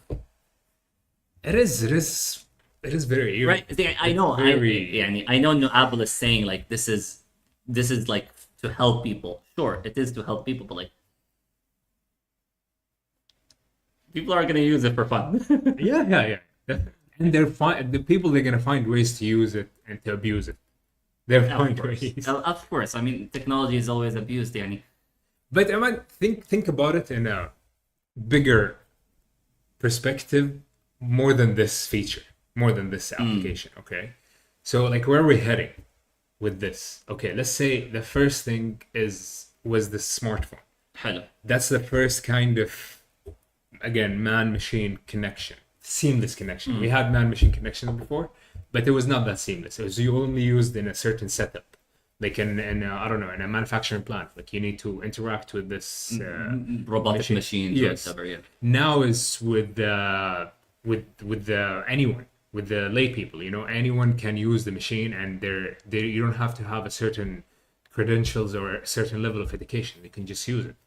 It is very eerie. Right? I know. I know Apple is saying this is to help people. Sure, it is to help people, but people are gonna use it for fun. Yeah. Definitely. And the people, they're gonna find ways to use it and to abuse it. They'll find ways. Of course. I mean, technology is always abused, But I mean, think about it in a bigger perspective, more than this feature, more than this application. Okay, so where are we heading with this? Okay, let's say the first thing was the smartphone. Hello. That's the first kind of, again, man-machine connection, seamless connection. We had man-machine connection before, but it was not that seamless. It was only used in a certain setup, in I don't know, in a manufacturing plant. You need to interact with this robotic machines. Yes. Or whatever, yeah. Now is with anyone, with the lay people. Anyone can use the machine, and you don't have to have a certain credentials or a certain level of education. You can just use it,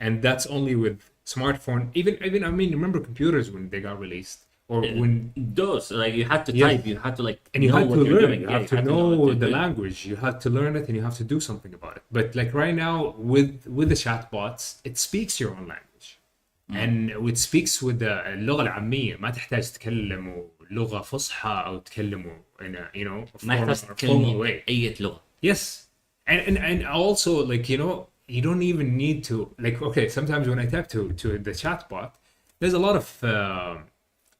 and that's only with smartphone. Even I mean, remember computers when they got released, or when those you had to type, you had to and you know had what to you're learn. doing. You Yeah, have to know the language. You had to learn it, and you have to do something about it. But right now, with the chatbots, it speaks your own language, and it speaks with اللغة العامية. ما تحتاج تتكلموا لغة فصحى أو تكلموا in a ما يحتاج formal way. أي لغة. Yes, and also you don't even need to okay, sometimes when I type to the chatbot, there's a lot of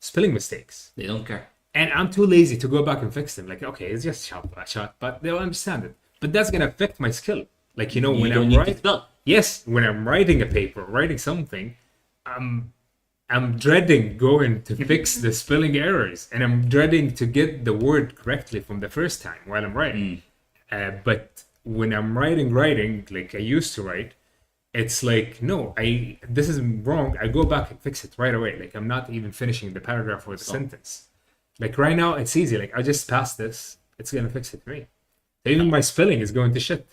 spelling mistakes. They don't care. And I'm too lazy to go back and fix them. Okay, it's just a chat, but they'll understand it. But that's gonna affect my skill. When I'm writing. Yes, when I'm writing a paper, writing something, I'm dreading going to fix the spelling errors, and I'm dreading to get the word correctly from the first time while I'm writing. But when I'm writing like I used to write, it's no, this is wrong. I go back and fix it right away. I'm not even finishing the paragraph or the sentence. Right now, it's easy. I just pass this. It's gonna fix it for me. Even my spelling is going to shit.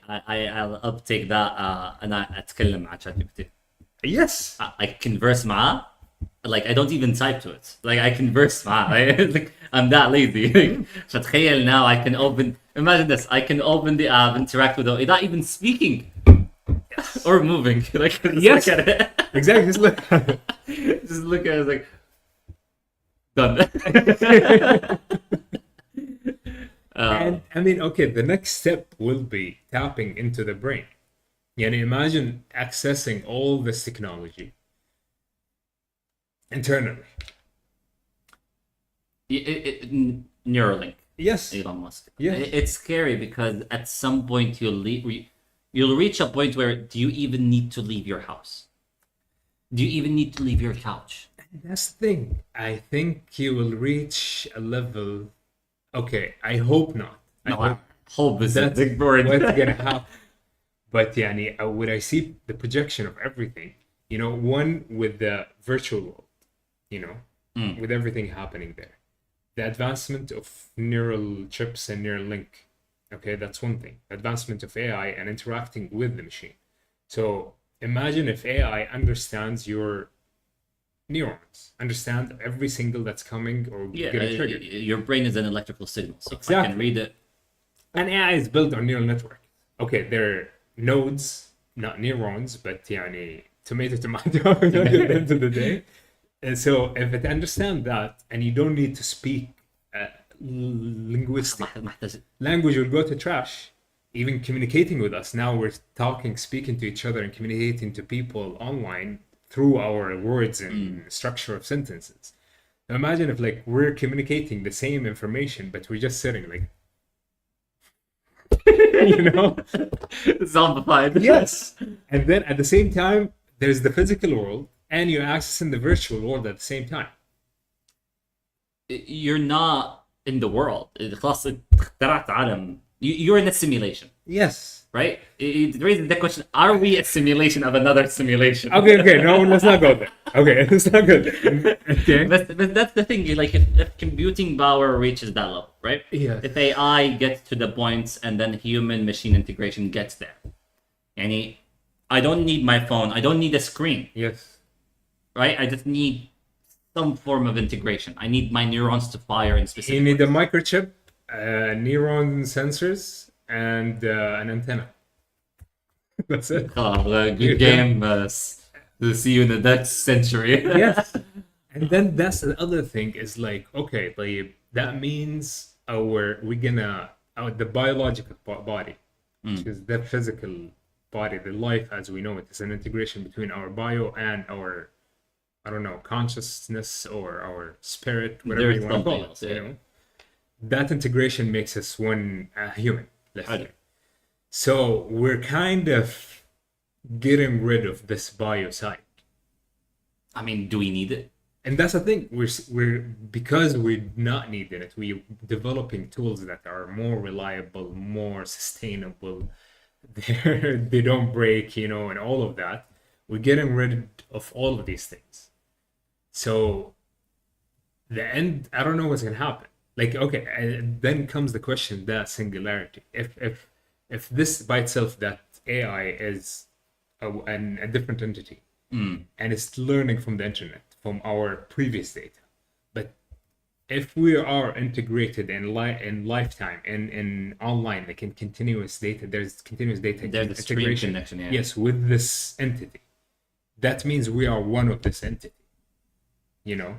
I'll uptake that. أنا أتكلم مع ChatGPT. Yes. I converse معاه. I don't even type to it. I converse معاه. I'm that lazy. فتخيل now I can imagine this. I can open the app, interact with it without even speaking. Or moving. Yes. Look at it. Exactly. Just look. Just look at it. Done. And I mean, okay, the next step will be tapping into the brain. Imagine accessing all this technology internally. Neuralink. Yes. Elon Musk. Yeah. It's scary because at some point you'll reach a point where do you even need to leave your house? Do you even need to leave your couch? That's the thing. I think you will reach a level. Okay, I hope not. I hope is a that's big word. what's gonna happen. But يعني when I see the projection of everything, you know, one with the virtual world, you know, with everything happening there, the advancement of neural chips and neural link, okay, that's one thing. Advancement of AI and interacting with the machine. So imagine if AI understands your neurons, understand every single that's coming or getting triggered. Your brain is an electrical signal, so Exactly. I can read it. And AI is built on neural network. Okay, they're nodes, not neurons, but يعني tomato at the end of the day. And so if it understands that, and you don't need to speak linguistic language, will go to trash. Even communicating with us now, we're speaking to each other, and communicating to people online through our words and structure of sentences. Now imagine if like we're communicating the same information, but we're just sitting like, you know, zombified. Yes. And then at the same time, there's the physical world, and you're accessing the virtual world at the same time. You're not in the world. خلاص اخترعت عالم. You're in a simulation. Yes. Right? It raises the question, are we a simulation of another simulation? Okay, no, let's not go there. Okay, let's not go there. Okay. But that's the thing, like if computing power reaches that level, right? Yeah. If AI gets to the points and then human-machine integration gets there. Yani, I don't need my phone, I don't need a screen. Yes. Right? I just need some form of integration. I need my neurons to fire in specific You need ways. a microchip, neuron sensors, and an antenna. That's it. Good game. See you in the next century. Yes. And then that's the other thing is like, okay, like that means the biological body, which is the physical body, the life as we know it, is an integration between our bio and our, I don't know, consciousness or our spirit, whatever you want to call it. You know, that integration makes us one human. So we're kind of getting rid of this bio side. I mean, do we need it? And that's the thing. We're because we're not needing it. We're developing tools that are more reliable, more sustainable. They don't break, you know, and all of that. We're getting rid of all of these things. So the end, I don't know what's gonna happen. Like, okay, and then comes the question, that singularity. If this by itself, that AI is a different entity, and it's learning from the internet, from our previous data. But if we are integrated in lifetime, in online, like in continuous data, there's continuous data there's integration connection, yeah. Yes, with this entity. That means we are one of this entity. You know,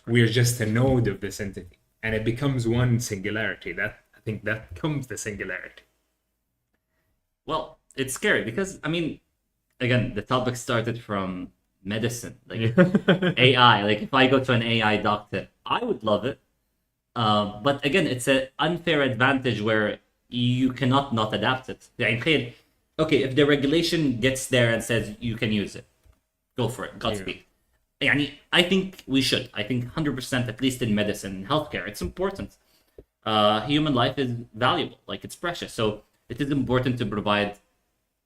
we're just a node of this entity. And it becomes one singularity. I think that becomes the singularity. Well, it's scary because, I mean, again, the topic started from medicine, like AI. Like if I go to an AI doctor, I would love it. But again, it's an unfair advantage where you cannot not adapt it. Okay, if the regulation gets there and says you can use it, go for it. Godspeed. يعني, I think we should. I think 100%, at least in medicine and healthcare, it's important. Human life is valuable, like it's precious. So it is important to provide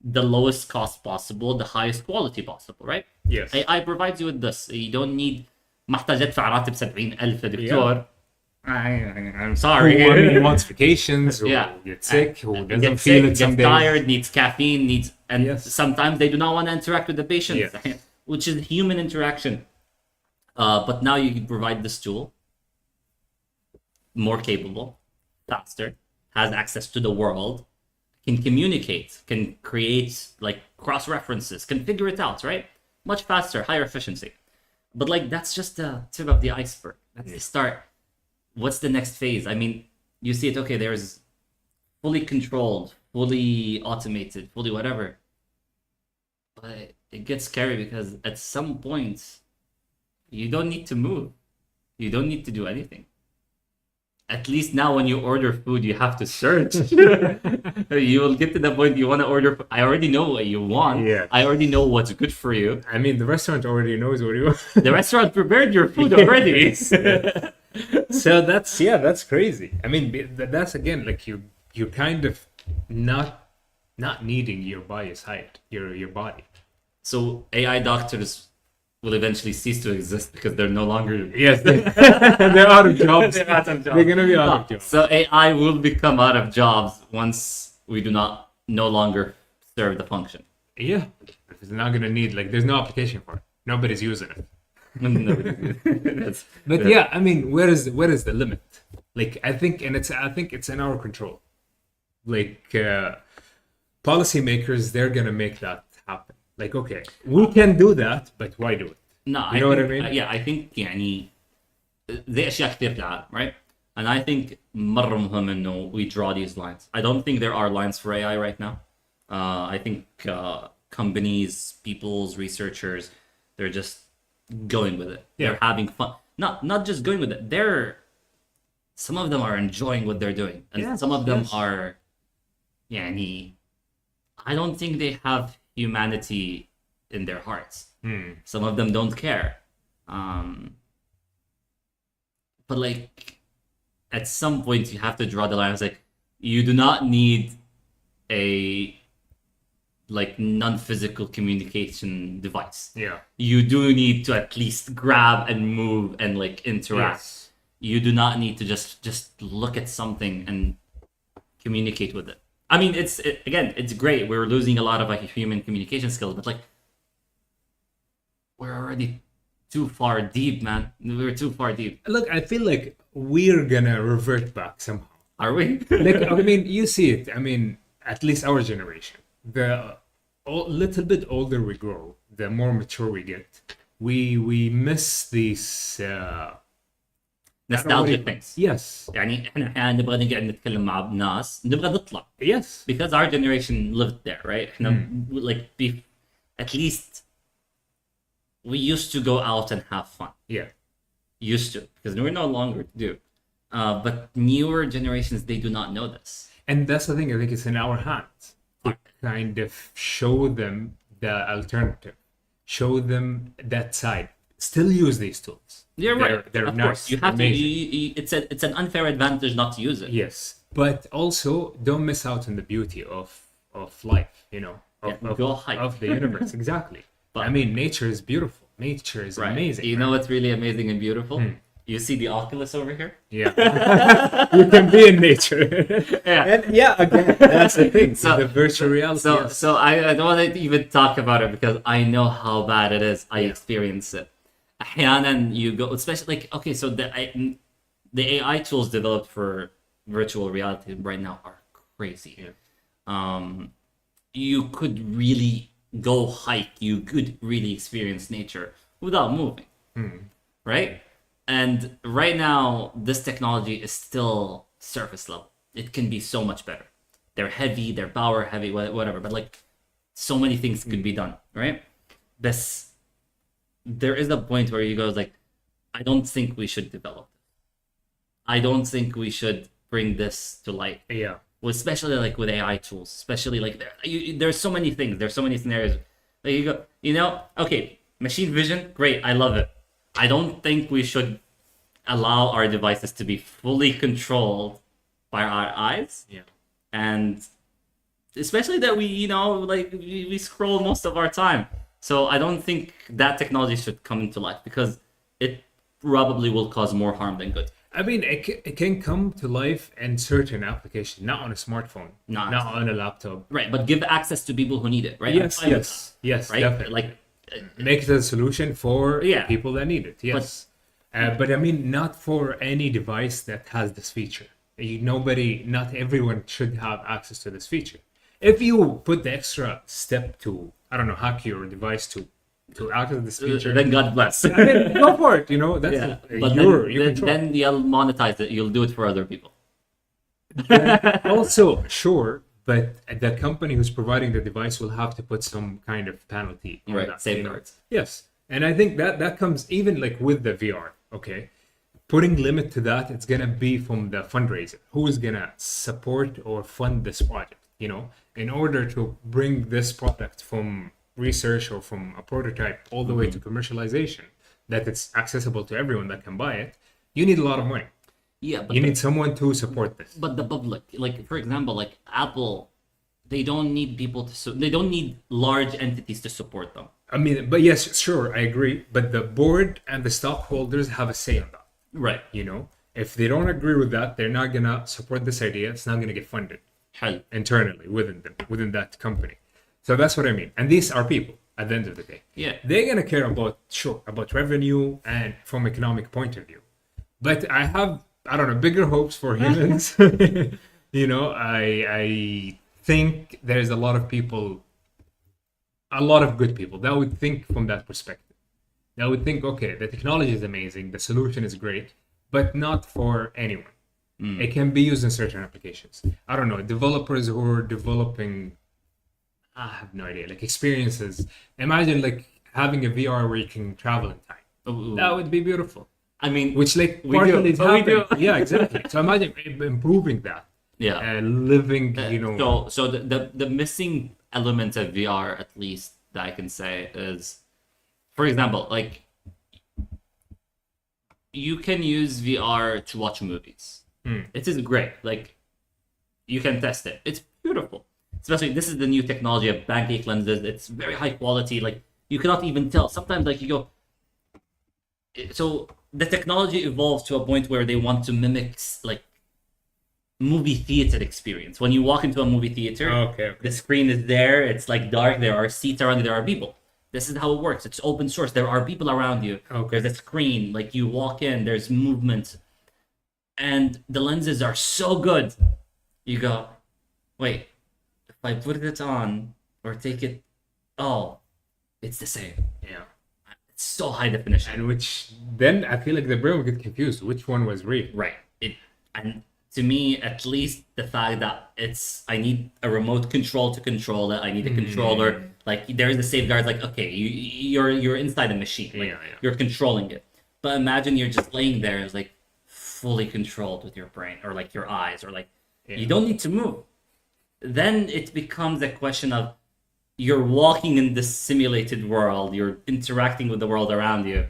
the lowest cost possible, the highest quality possible, right? Yes. AI provides you with this. You don't need محتاج ادفع راتب 70,000 دكتور. I'm sorry. Who, I mean, he wants vacations, who gets sick, who doesn't feel it some gets days. tired, needs caffeine, and Yes. sometimes they do not want to interact with the patient. Yes. Which is human interaction. But now you can provide this tool, more capable, faster, has access to the world, can communicate, can create like cross references, can figure it out, right? Much faster, higher efficiency. But like that's just the tip of the iceberg. That's the start. What's the next phase? I mean, you see it, okay, there's fully controlled, fully automated, fully whatever. But it gets scary because at some point, you don't need to move. You don't need to do anything. At least now when you order food, you have to search. You will get to the point you want to order. I already know what you want. Yeah. I already know what's good for you. I mean, the restaurant already knows what you want. The restaurant prepared your food already. So that's crazy. I mean, that's again, like you're kind of not not needing your body's height, your body. So AI doctors will eventually cease to exist because they're no longer. Yes, they're out of jobs. They're out of jobs. They're gonna be out of jobs. So AI will become out of jobs once we do not no longer serve the function. Yeah, it's not gonna need like there's no application for it. Nobody's using it. But yeah, I mean, where is the limit? Like I think it's in our control. Like policymakers, they're gonna make that happen. Like okay, we can do that, but why do it? No, you know what I mean? Yeah, I think يعني ذي أشياء كثير في العالم, right? And I think مرة مهم إنه we draw these lines. I don't think there are lines for AI right now. I think companies, people's researchers, they're just going with it. Yeah. They're having fun. Not just going with it. Some of them are enjoying what they're doing, and Yes, some of them yes. are, يعني, I don't think they have humanity in their hearts. Some of them don't care. But like, at some point, you have to draw the line. It's like, you do not need a like non-physical communication device. Yeah. You do need to at least grab and move and like interact. Yes. You do not need to just look at something and communicate with it. I mean, it's great. We're losing a lot of like human communication skills, but like we're already too far deep, man. We're too far deep. Look, I feel like we're gonna revert back somehow. Are we? Like I mean, you see it. I mean, at least our generation. The little bit older we grow, the more mature we get. We miss these Nostalgic things. Yes. يعني احنا احيانا نبغى نقعد نتكلم مع ناس نبغى نطلع. Yes. Because our generation lived there, right? احنا like at least we used to go out and have fun. Yeah. Used to, because we're no longer do. But newer generations, they do not know this. And that's the thing. I think it's in our hands to kind of show them the alternative, show them that side. Still use these tools. You're right. They're of nice. course, you have amazing. to. It's an unfair advantage not to use it. Yes, but also don't miss out on the beauty of life. You know, go hike. of the universe. Exactly. But I mean, nature is beautiful. Nature is amazing. You know what's really amazing and beautiful? You see the Oculus over here? Yeah. You can be in nature. Yeah. And yeah, again, that's the thing. So- the virtual reality. So I don't want to even talk about it because I know how bad it is. I experience it. أحيانا you go, especially like okay, so the AI tools developed for virtual reality right now are crazy. Yeah. You could really go hike. You could really experience nature without moving, right? And right now, this technology is still surface level. It can be so much better. They're heavy, they're power heavy, whatever. But like, so many things could be done, right? There is a point where you go like, I don't think we should develop this. I don't think we should bring this to light. Yeah. Well, especially like with AI tools, especially like there's so many things, there's so many scenarios. Like you go, okay, machine vision, great, I love it. I don't think we should allow our devices to be fully controlled by our eyes. Yeah. And especially that we scroll most of our time. So I don't think that technology should come into life because it probably will cause more harm than good. I mean, it can come to life in certain applications, not on a smartphone, not on a laptop. Right, but give access to people who need it, right? Yes, Right? definitely. Like, make it a solution for Yeah. people that need it. Yes, but I mean, not for any device that has this feature. Not everyone should have access to this feature. If you put the extra step to, I don't know, hack your device to access this feature, then God bless. I mean, go for it. That's Yeah, but your then control. then you'll monetize it. You'll do it for other people. Also, sure, but the company who's providing the device will have to put some kind of penalty on Right, that. safeguards. Yes, and I think that comes even like with the VR. Okay, putting limit to that, it's gonna be from the fundraiser who is gonna support or fund this project. In order to bring this product from research or from a prototype all the way to commercialization, that it's accessible to everyone that can buy it, you need a lot of money. Yeah, but You need someone to support this. but the public, like for example, like Apple they don't need people to. They don't need large entities to support them. I mean, but yes, sure, I agree. But the board and the stockholders have a say on that. Right. You know, if they don't agree with that, they're not gonna support this idea. It's not gonna get funded حلو. internally within them, within that company. So that's what I mean. And these are people at the end of the day. Yeah. They're gonna care about revenue and from economic point of view. But I have, I don't know, bigger hopes for humans. You know, I think there's a lot of people, a lot of good people that would think from that perspective. That would think, okay, the technology is amazing, the solution is great, but not for anyone. It can be used in certain applications. I don't know, developers who are developing, I have no idea, like experiences. Imagine like having a VR where you can travel in time. Ooh. That would be beautiful. I mean, Which like we partially do. We do. happened. Yeah, exactly. So imagine improving that. Yeah. And living, you know. So the missing element of VR, at least that I can say, is, for example, like you can use VR to watch movies. It is great. Like you can test it. It's beautiful. Especially this is the new technology of pancake lenses. It's very high quality. Like you cannot even tell. Sometimes like you go. So the technology evolves to a point where they want to mimic like movie theater experience. When you walk into a movie theater, Okay. the screen is there. It's like dark. There are seats around you. There are people. This is how it works. It's open source. There are people around you. Okay. There's a screen. Like you walk in. There's movement, and the lenses are so good. You go, wait. If I put it on or take it, oh, it's the same. Yeah. It's so high definition. And which then I feel like the brain will get confused. Which one was real? Right. And to me, at least the fact that I need a remote control to control it. I need a controller. Like there is a safeguard. Like okay, you're inside a machine. Like, Yeah. You're controlling it. But imagine you're just laying there, it's like fully controlled with your brain or like your eyes or like you don't need to move. Then it becomes a question of you're walking in this simulated world. You're interacting with the world around you.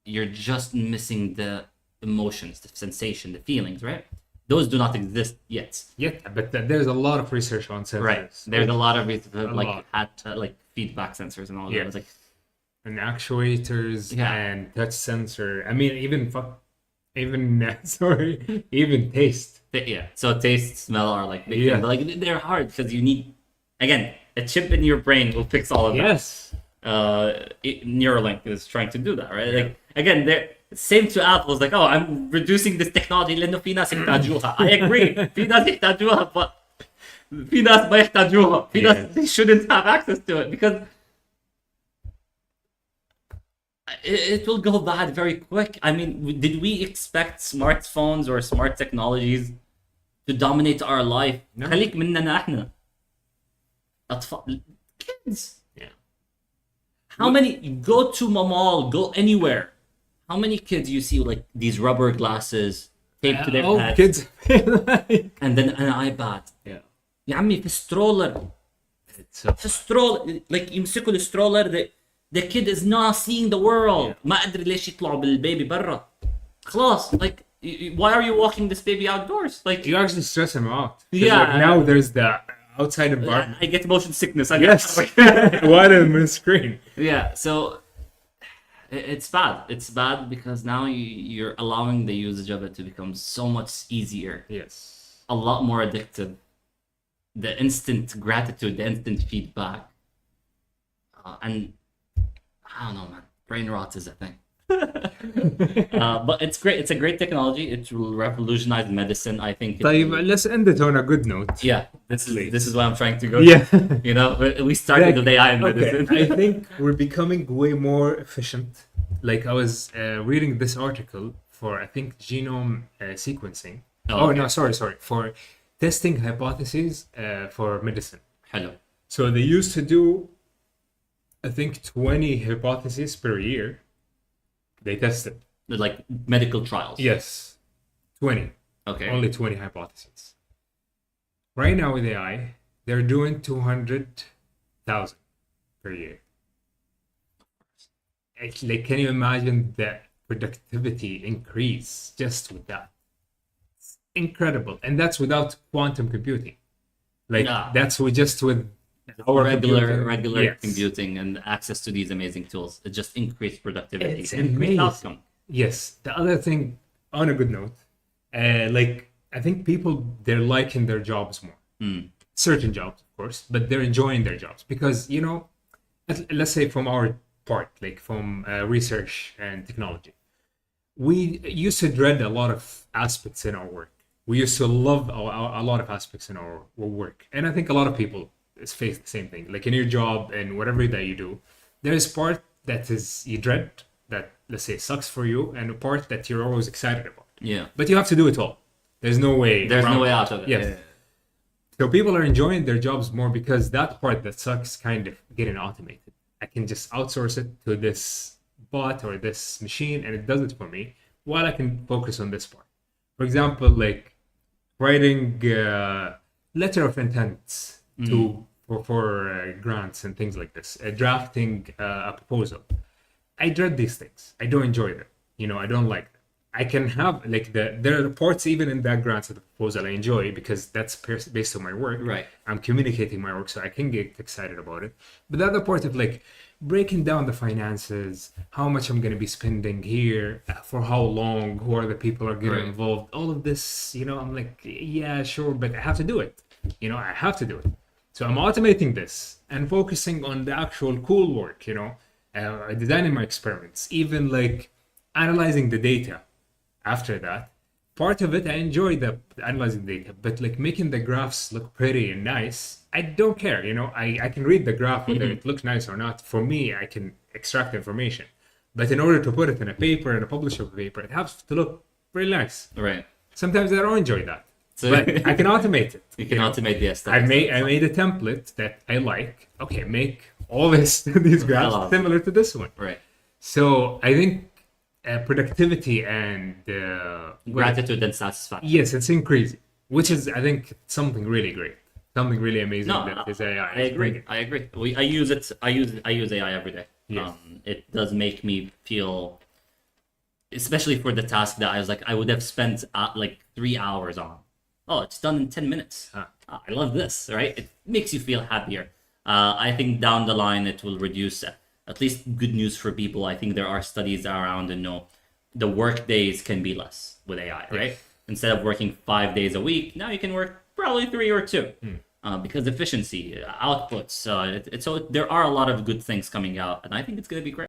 You're just missing the emotions, the sensation, the feelings, right? Those do not exist yet. Yeah, but there's a lot of research on sensors. Right. There's a lot of lot. like feedback sensors and all Yeah. that. It's like And actuators Yeah. and touch sensor. I mean, even even taste. yeah. So taste, smell are like big Yeah. things. But like they're hard because you need again a chip in your brain will fix all of that. Yes. Neuralink is trying to do that, right? Like again, they're same to Apple. It's like, oh, I'm reducing this technology لأنه في ناس يحتاجوها. I agree. في ناس يحتاجوها, but في ناس ما يحتاجوها. في ناس they shouldn't have access to it because it will go bad very quick. I mean, did we expect smartphones or smart technologies to dominate our life? No. خليك مننا احنا. أطفال, kids. Yeah. How many go to a mall, go anywhere? How many kids you see with like these rubber glasses taped to their heads kids. and then an iPad? Yeah. يا عمي في stroller. في stroller like يمسكوا السترولر the kid is not seeing the world. ما أدري ليش يطلعوا بالبيبي برا. خلاص like why are you walking this baby outdoors? Like You actually stress him out. 'Cause, Yeah. like, now there's the outside environment. I get motion sickness. I Yes. get, While on the screen. Yeah, so it's bad. It's bad because now you're allowing the usage of it to become so much easier, Yes. a lot more addictive. The instant gratitude, the instant feedback, and I don't know, man. Brain rot is a thing. But it's great. It's a great technology. It will revolutionize medicine. I think. طيب, let's end it on a good note. Yeah, this is what I'm trying to go. Yeah. You know, we started with AI in Okay, medicine. I think we're becoming way more efficient. Like I was reading this article for, I think, genome sequencing. Oh, okay. No, sorry. For testing hypotheses for medicine. Hello. So they used to do, I think, 20 hypotheses per year. They tested. Like medical trials. Yes. 20. Okay. Only 20 hypotheses. Right now with AI, they're doing 200,000 per year. Like, can you imagine the productivity increase just with that? It's incredible. And that's without quantum computing. Like Yeah. that's with our regular Yes. computing and access to these amazing tools. It just increased productivity, It's increased amazing. outcome. Yes. The other thing, on a good note, like I think people they're liking their jobs more. Certain jobs, of course, but they're enjoying their jobs because let's say from our part, like from research and technology, we used to dread a lot of aspects in our work. We used to love a lot of aspects in our work, and I think a lot of people face the same thing. Like in your job and whatever that you do, there is part that is you dread that let's say sucks for you, and a part that you're always excited about. Yeah. But you have to do it all. There's no way. There's no around way it. out of it. Yes. Yeah. So people are enjoying their jobs more because that part that sucks kind of getting automated. I can just outsource it to this bot or this machine and it does it for me while I can focus on this part. For example, like writing letter of intents to for grants and things like this, drafting a proposal. I dread these things. I don't enjoy them. I don't like them. I can have like there are parts even in that grants of the proposal I enjoy because that's based on my work. Right. I'm communicating my work, so I can get excited about it. But the other part of like breaking down the finances, how much I'm going to be spending here, for how long, who are the people who are getting Right. involved, all of this, I'm like, yeah, sure, but I have to do it. I have to do it. So I'm automating this and focusing on the actual cool work, designing my experiments, even like analyzing the data. After that, part of it I enjoy the analyzing data, but like making the graphs look pretty and nice, I don't care. I can read the graph whether it looks nice or not. For me, I can extract information, but in order to put it in a paper and publish a paper, it has to look really nice. Right. Sometimes I don't enjoy that, So but I can automate it. you can automate the I aesthetics. made a template that I like. Okay, make all these graphs Wow. similar to this one. Right. So I think productivity and Gratitude and satisfaction. yes, it's increasing, which is I think something really great, something really amazing No, that this AI I is agree. bringing. I agree. I use it. I use AI every day. Yes. It does make me feel, especially for the task that I would have spent like 3 hours on. Oh, it's done in 10 minutes. I love this, right? It makes you feel happier. I think down the line it will reduce. At least good news for people. I think there are studies around and the work days can be less with AI, right? Instead of working 5 days a week, now you can work probably 3 or 2 because efficiency, outputs. So there are a lot of good things coming out, and I think it's going to be great.